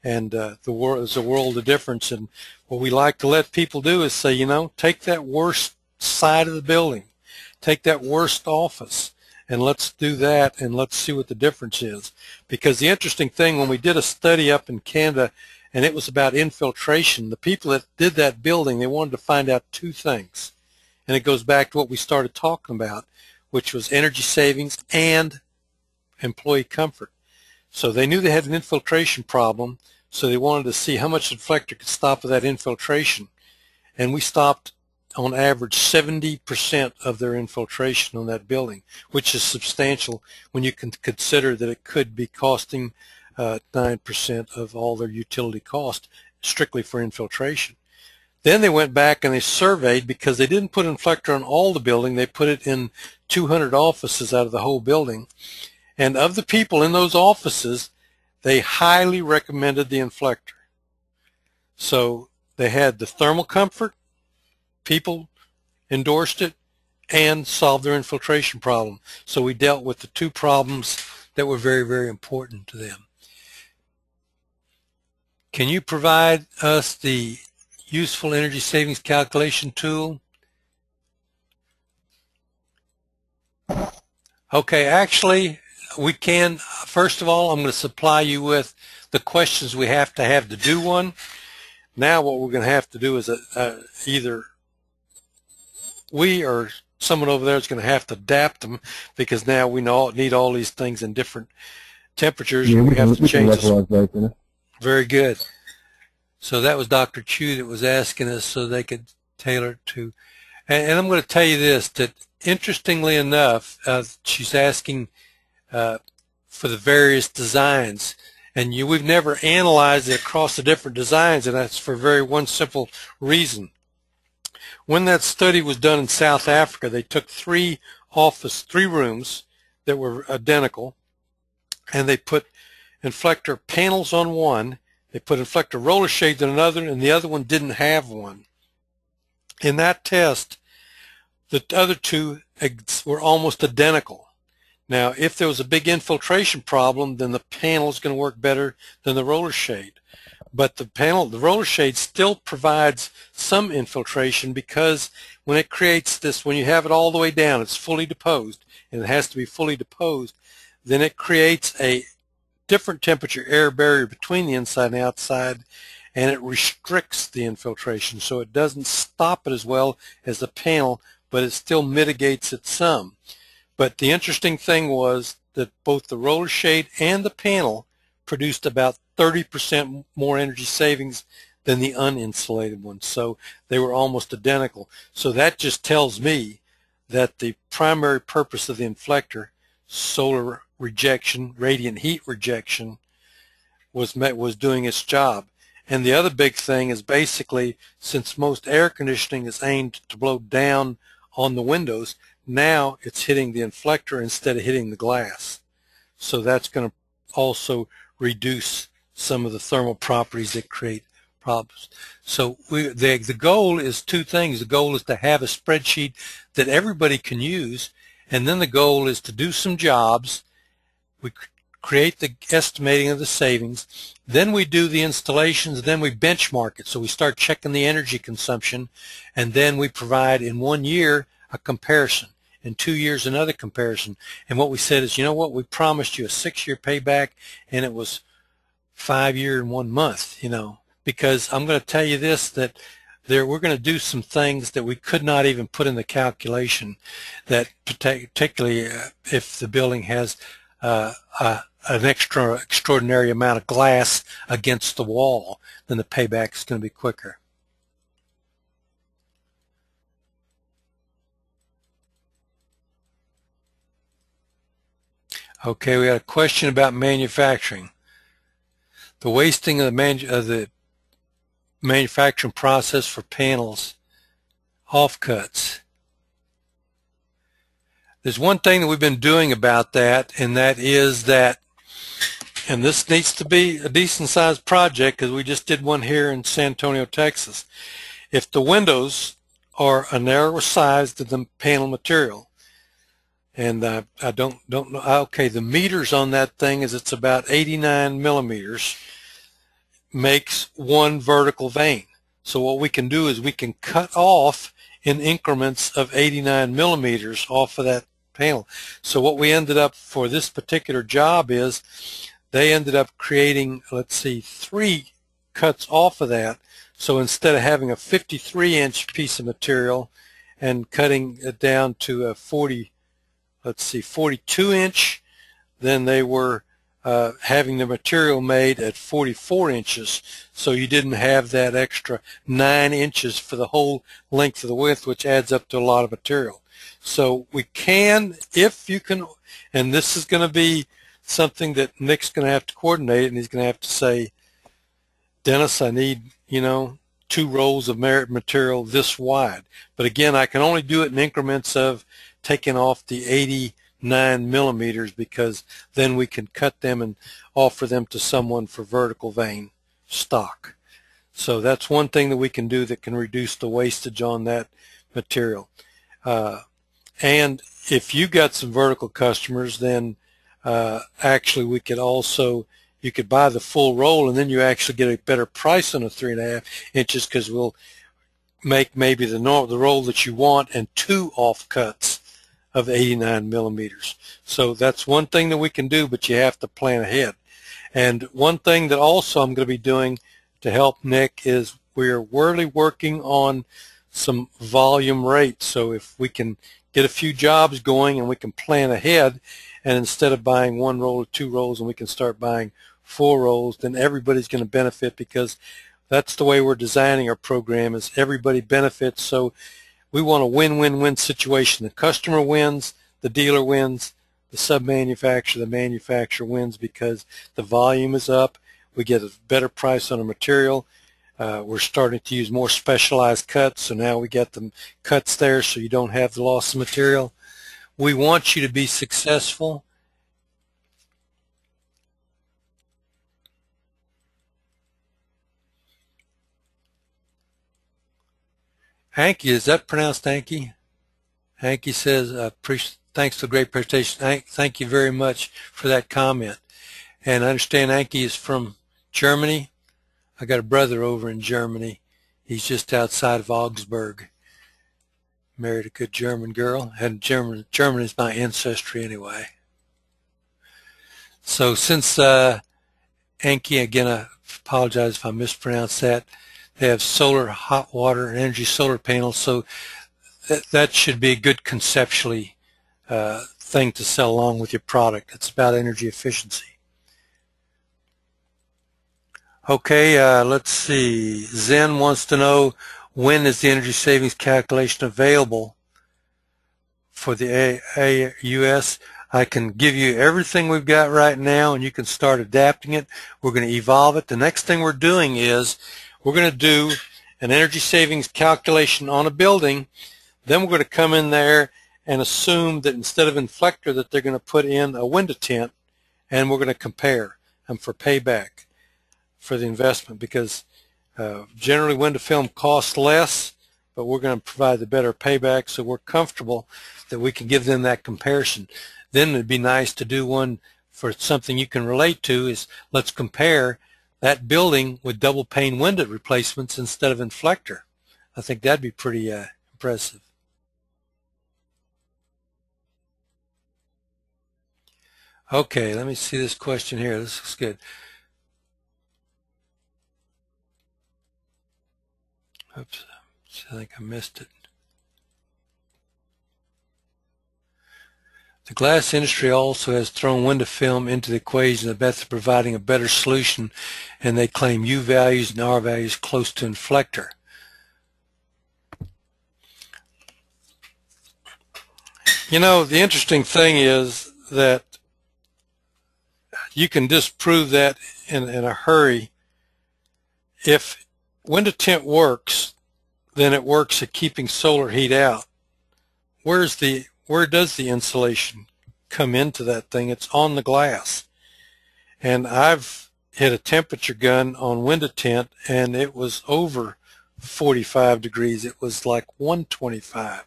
And there's a world of difference. And what we like to let people do is say, take that worst side of the building, take that worst office, and let's do that, and let's see what the difference is. Because the interesting thing, when we did a study up in Canada, and it was about infiltration, the people that did that building, they wanted to find out two things. And it goes back to what we started talking about, which was energy savings and employee comfort. So they knew they had an infiltration problem, so they wanted to see how much the inflector could stop with that infiltration. And we stopped, on average, 70% of their infiltration on that building, which is substantial when you can consider that it could be costing 9% of all their utility cost strictly for infiltration. Then they went back and they surveyed, because they didn't put inflector on all the building, they put it in 200 offices out of the whole building. And of the people in those offices, they highly recommended the inflector. So they had the thermal comfort, people endorsed it, and solved their infiltration problem. So we dealt with the two problems that were very, very important to them. Can you provide us the useful energy savings calculation tool? Okay, actually, we can. First of all, I'm going to supply you with the questions we have to do one. Now what we're going to have to do is either we or someone over there is going to have to adapt them, because now we need all these things in different temperatures. Yeah, we have to change those. Very good. So that was Dr. Chu that was asking us so they could tailor it to. And I'm going to tell you this, that interestingly enough, she's asking for the various designs, and we've never analyzed it across the different designs, and that's for one simple reason. When that study was done in South Africa, they took three rooms that were identical, and they put inflector panels on one, they put inflector roller shades on another, and the other one didn't have one. In that test, the other two were almost identical. Now, if there was a big infiltration problem, then the panel is going to work better than the roller shade. But the roller shade still provides some infiltration, because when it creates this, when you have it all the way down, it's fully deposed, and it has to be fully deposed, then it creates a different temperature air barrier between the inside and outside, and it restricts the infiltration. So it doesn't stop it as well as the panel, but it still mitigates it some. But the interesting thing was that both the roller shade and the panel produced about 30% more energy savings than the uninsulated ones. So they were almost identical. So that just tells me that the primary purpose of the inflector, solar rejection, radiant heat rejection, was doing its job. And the other big thing is, basically, since most air conditioning is aimed to blow down on the windows, now it's hitting the inflector instead of hitting the glass. So that's going to also reduce some of the thermal properties that create problems. So the goal is two things. The goal is to have a spreadsheet that everybody can use, and then the goal is to do some jobs. We create the estimating of the savings, then we do the installations, then we benchmark it. So we start checking the energy consumption, and then we provide in 1 year a comparison, in 2 years another comparison. And what we said is, you know what, we promised you a 6-year payback, and it was 5 years and 1 month, you know, because I'm going to tell you this, that we're going to do some things that we could not even put in the calculation, that particularly if the building has an extraordinary amount of glass against the wall, then the payback is going to be quicker. Okay, we got a question about manufacturing. The wasting of the manufacturing process for panels, offcuts. There's one thing that we've been doing about that, and that is that, and this needs to be a decent sized project because we just did one here in San Antonio, Texas. If the windows are a narrower size than the panel material, and I don't know, okay, the meters on that thing is it's about 89 millimeters, makes one vertical vein. So what we can do is we can cut off in increments of 89 millimeters off of that panel. So what we ended up for this particular job is they ended up creating, let's see, 3 cuts off of that. So instead of having a 53-inch piece of material and cutting it down to a 42-inch, then they were having the material made at 44 inches, so you didn't have that extra 9 inches for the whole length of the width, which adds up to a lot of material. So we can, if you can, and this is going to be something that Nick's going to have to coordinate, and he's going to have to say, Dennis, I need, you know, 2 rolls of material this wide. But again, I can only do it in increments of taking off the 89 millimeters, because then we can cut them and offer them to someone for vertical vein stock. So that's one thing that we can do that can reduce the wastage on that material. And if you got some vertical customers, then actually we could also, you could buy the full roll, and then you actually get a better price on a 3.5 inches, because we'll make maybe the roll that you want and 2 offcuts of 89 millimeters. So that's one thing that we can do, but you have to plan ahead. And one thing that also I'm going to be doing to help Nick is we're really working on some volume rates. So if we can get a few jobs going and we can plan ahead, and instead of buying 1 roll or 2 rolls, and we can start buying 4 rolls, then everybody's going to benefit, because that's the way we're designing our program, is everybody benefits. So we want a win-win-win situation. The customer wins, the dealer wins, the sub-manufacturer, the manufacturer wins, because the volume is up. We get a better price on the material. We're starting to use more specialized cuts, so now we get the cuts there so you don't have the loss of material. We want you to be successful. Hanky, is that pronounced Hanky? Hanky says, thanks for the great presentation. Thank you very much for that comment. And I understand Hanky is from Germany. I got a brother over in Germany. He's just outside of Augsburg. Married a good German girl. And German is my ancestry anyway. So since Hanky, again, I apologize if I mispronounced that, they have solar, hot water, and energy solar panels, so that should be a good conceptually thing to sell along with your product. It's about energy efficiency. Okay, let's see. Zen wants to know, when is the energy savings calculation available for the AUS? I can give you everything we've got right now, and you can start adapting it. We're going to evolve it. The next thing we're doing is we're going to do an energy savings calculation on a building. Then we're going to come in there and assume that instead of Inflector that they're going to put in a window tint, and we're going to compare them for payback for the investment, because generally window film costs less, but we're going to provide the better payback, so we're comfortable that we can give them that comparison. Then it'd be nice to do one for something you can relate to is let's compare that building with double pane window replacements instead of Inflector. I think that'd be pretty impressive. Okay, let me see this question here. This looks good. Oops, I think I missed it. The glass industry also has thrown window film into the equation of method providing a better solution, and they claim U values and R values close to Inflector. You know, the interesting thing is that you can disprove that in a hurry. If window tint works, then it works at keeping solar heat out. Where does the insulation come into that thing? It's on the glass. And I've hit a temperature gun on window tint, and it was over 45 degrees. It was like 125.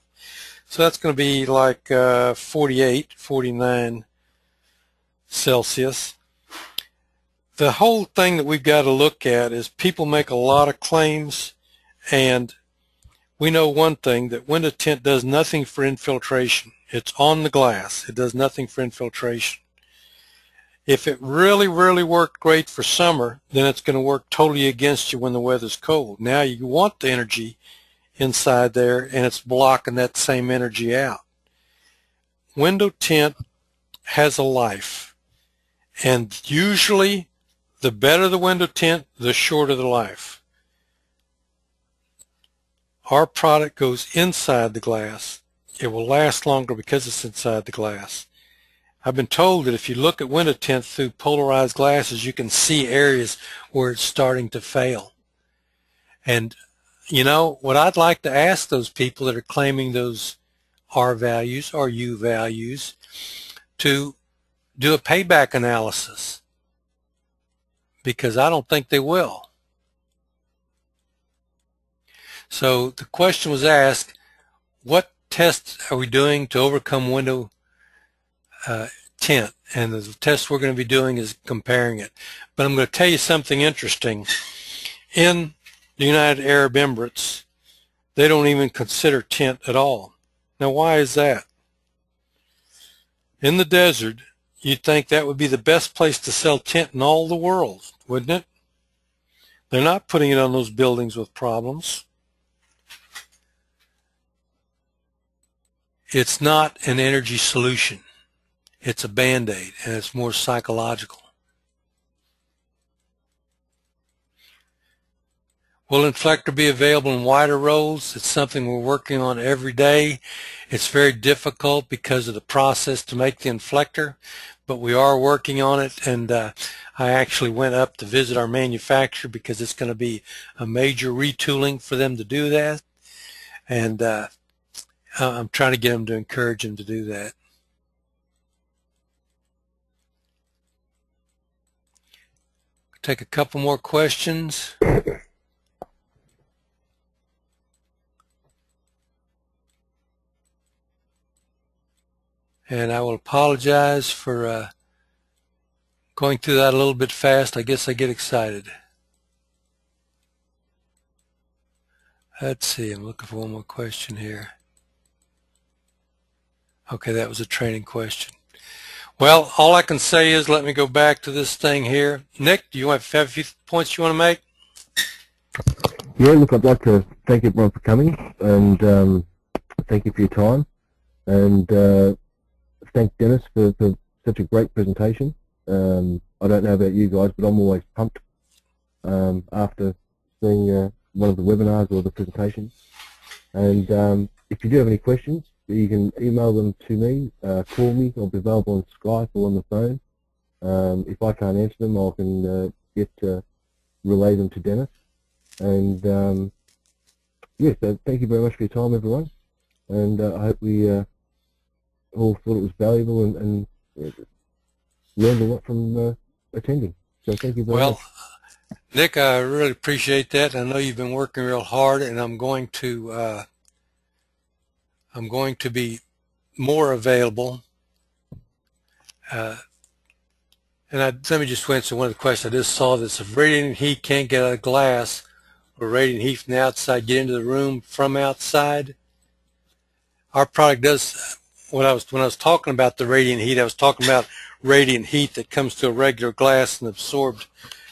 So that's going to be like 48, 49 Celsius. The whole thing that we've got to look at is people make a lot of claims, and we know one thing, that window tint does nothing for infiltration. It's on the glass. It does nothing for infiltration. If it really, really worked great for summer, then it's going to work totally against you when the weather's cold. Now you want the energy inside there, and it's blocking that same energy out. Window tint has a life, and usually the better the window tint, the shorter the life. Our product goes inside the glass. It will last longer because it's inside the glass. I've been told that if you look at window tint through polarized glasses, you can see areas where it's starting to fail. And you know, what I'd like to ask those people that are claiming those R values or U values to do a payback analysis, because I don't think they will. So the question was asked, what tests are we doing to overcome window tint? And the test we're going to be doing is comparing it. But I'm going to tell you something interesting. In the United Arab Emirates, they don't even consider tint at all. Now, why is that? In the desert, you'd think that would be the best place to sell tint in all the world, wouldn't it? They're not putting it on those buildings with problems. It's not an energy solution. It's a Band-Aid, and it's more psychological. Will Inflector be available in wider rolls? It's something we're working on every day. It's very difficult because of the process to make the Inflector, but we are working on it, and I actually went up to visit our manufacturer because it's going to be a major retooling for them to do that, and I'm trying to get them to encourage them to do that. Take a couple more questions. And I will apologize for going through that a little bit fast. I guess I get excited. Let's see, I'm looking for one more question here. Okay, that was a training question. Well, all I can say is let me go back to this thing here. Nick, do you have a few points you want to make? Yeah, look, I'd like to thank everyone for coming, and thank you for your time, and thank Dennis for such a great presentation. I don't know about you guys, but I'm always pumped after seeing one of the webinars or the presentations. And if you do have any questions, you can email them to me, call me. I'll be available on Skype or on the phone. If I can't answer them, I can relay them to Dennis. And yes, so thank you very much for your time, everyone. And I hope we all thought it was valuable and learned a lot from attending. So thank you very much. Nick, I really appreciate that. I know you've been working real hard, and I'm going to be more available And let me just answer one of the questions I just saw. This: if radiant heat can't get out of glass, or radiant heat from the outside get into the room from outside, our product does. When I was talking about the radiant heat, I was talking about radiant heat that comes to a regular glass and absorbed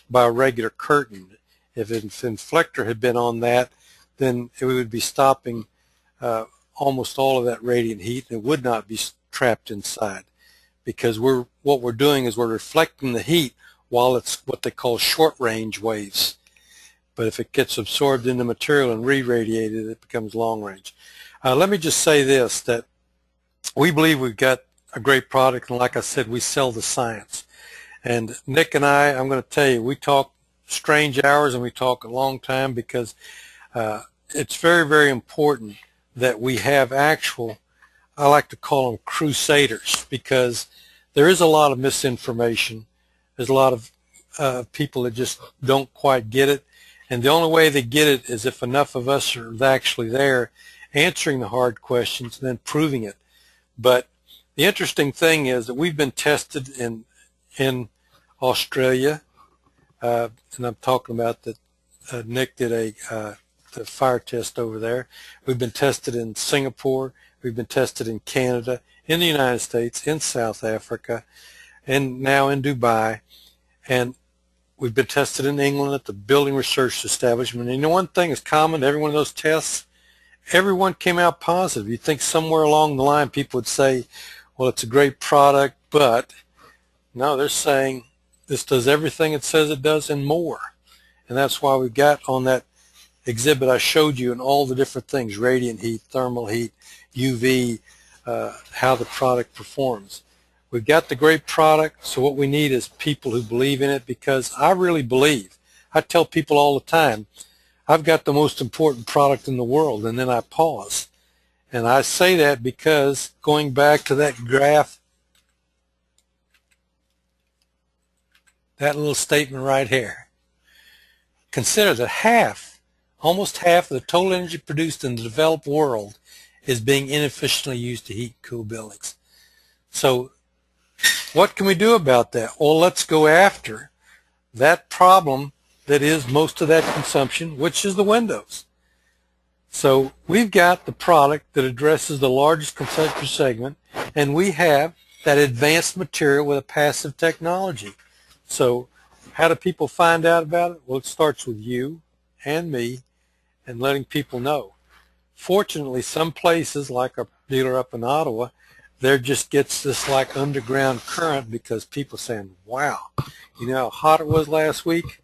by a regular curtain. If Inflector had been on that, then it would be stopping almost all of that radiant heat, and it would not be trapped inside, because what we're doing is we're reflecting the heat while it's what they call short range waves. But if it gets absorbed in the material and re-radiated, it becomes long range. Let me just say this, that we believe we've got a great product, and like I said, we sell the science. And Nick and I'm going to tell you, we talk strange hours and we talk a long time, because it's very, very important that we have actual, I like to call them crusaders, because there is a lot of misinformation. There's a lot of people that just don't quite get it. And the only way they get it is if enough of us are actually there answering the hard questions and then proving it. But the interesting thing is that we've been tested in Australia, and I'm talking about that Nick did the fire test over there. We've been tested in Singapore. We've been tested in Canada, in the United States, in South Africa, and now in Dubai. And we've been tested in England at the Building Research Establishment. And you know, one thing is common to every one of those tests, everyone came out positive. You'd think somewhere along the line people would say, well, it's a great product, but no, they're saying this does everything it says it does and more. And that's why we got on that exhibit I showed you, and all the different things: radiant heat, thermal heat, UV, how the product performs. We've got the great product, so what we need is people who believe in it, because I really believe, I tell people all the time, I've got the most important product in the world, and then I pause. And I say that because, going back to that graph, that little statement right here, consider that almost half of the total energy produced in the developed world is being inefficiently used to heat and cool buildings. So what can we do about that? Well, let's go after that problem that is most of that consumption, which is the windows. So we've got the product that addresses the largest consumption segment, and we have that advanced material with a passive technology. So how do people find out about it? Well, it starts with you and me and letting people know. Fortunately, some places, like our dealer up in Ottawa, there just gets this like underground current, because people saying, wow, you know how hot it was last week?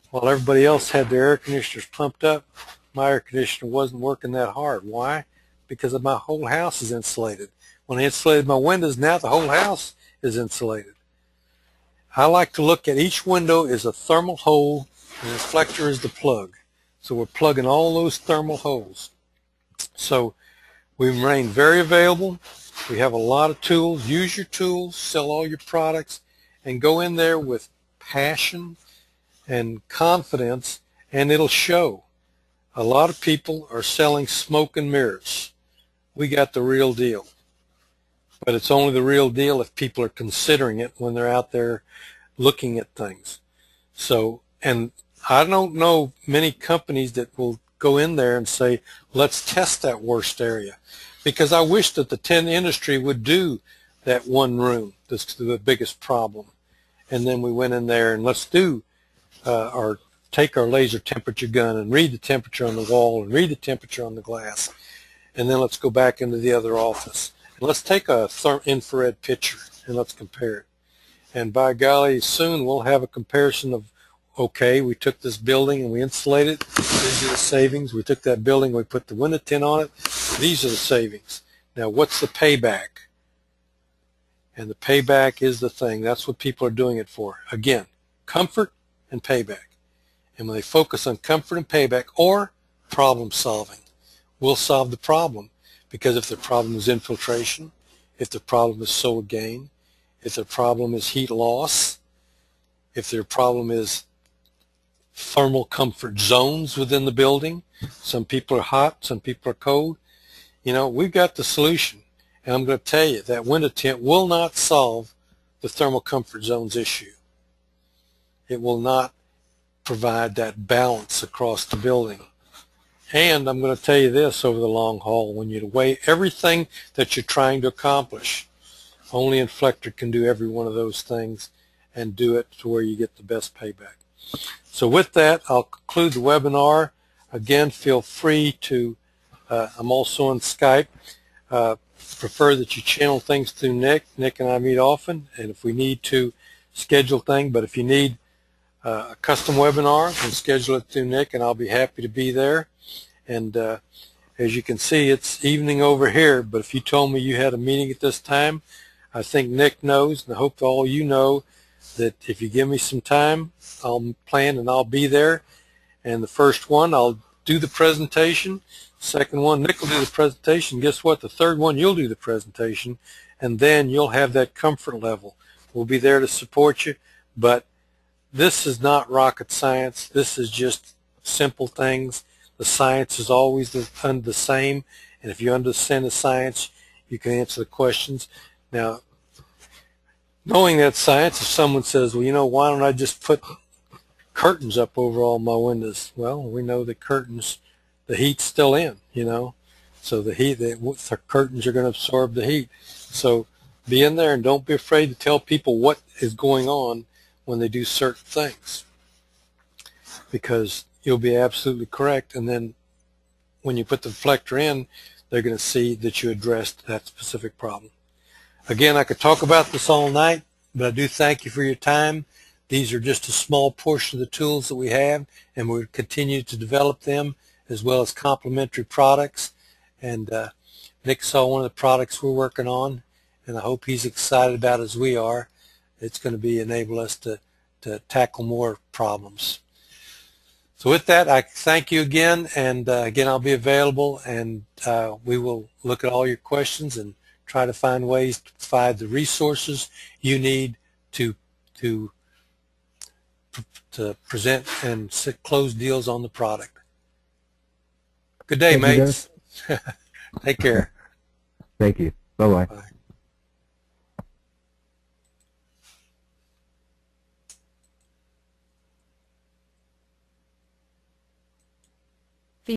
While everybody else had their air conditioners pumped up, my air conditioner wasn't working that hard. Why? Because my whole house is insulated. When I insulated my windows, now the whole house is insulated. I like to look at each window as a thermal hole, and the Inflector is the plug. So we're plugging all those thermal holes. So we remain very available. We have a lot of tools. Use your tools, sell all your products, and go in there with passion and confidence, and it'll show. A lot of people are selling smoke and mirrors. We got the real deal. But it's only the real deal if people are considering it when they're out there looking at things. So, and I don't know many companies that will go in there and say, let's test that worst area. Because I wish that the tin industry would do that one room that's the biggest problem. And then we went in there and let's do or take our laser temperature gun and read the temperature on the wall and read the temperature on the glass. And then let's go back into the other office. And let's take a infrared picture and let's compare it. And by golly, soon we'll have a comparison of, okay, we took this building and we insulated it. These are the savings. We took that building, we put the window tint on it. These are the savings. Now, what's the payback? And the payback is the thing. That's what people are doing it for. Again, comfort and payback. And when they focus on comfort and payback, or problem solving, we'll solve the problem. Because if the problem is infiltration, if the problem is solar gain, if the problem is heat loss, if their problem is thermal comfort zones within the building, some people are hot, some people are cold, you know, we've got the solution. And I'm going to tell you that window tint will not solve the thermal comfort zones issue. It will not provide that balance across the building. And I'm going to tell you this over the long haul, when you weigh everything that you're trying to accomplish, only Inflector can do every one of those things and do it to where you get the best payback. So with that, I'll conclude the webinar. Again, feel free to, I'm also on Skype. Prefer that you channel things through Nick. Nick and I meet often, and if we need to schedule things, but if you need a custom webinar, then schedule it through Nick, and I'll be happy to be there. And as you can see, it's evening over here, but if you told me you had a meeting at this time, I think Nick knows, and I hope all you know that if you give me some time, I'll plan and I'll be there. And the first one, I'll do the presentation. Second one, Nick will do the presentation. Guess what? The third one, you'll do the presentation, and then you'll have that comfort level. We'll be there to support you, but this is not rocket science. This is just simple things. The science is always the same, and if you understand the science, you can answer the questions. Now, knowing that science, if someone says, well, you know, why don't I just put curtains up over all my windows? Well, we know that curtains, the heat's still in, you know, so the curtains are going to absorb the heat. So be in there and don't be afraid to tell people what is going on when they do certain things, because you'll be absolutely correct, and then when you put the Inflector in, they're going to see that you addressed that specific problem. Again, I could talk about this all night, but I do thank you for your time. These are just a small portion of the tools that we have, and we'll continue to develop them as well as complementary products. And Nick saw one of the products we're working on, and I hope he's excited about it as we are. It's going to enable us to tackle more problems. So with that, I thank you again, and again, I'll be available, and we will look at all your questions and try to find ways to provide the resources you need to present and close deals on the product. Good day, mates. Take care. Thank you. Bye-bye. Bye.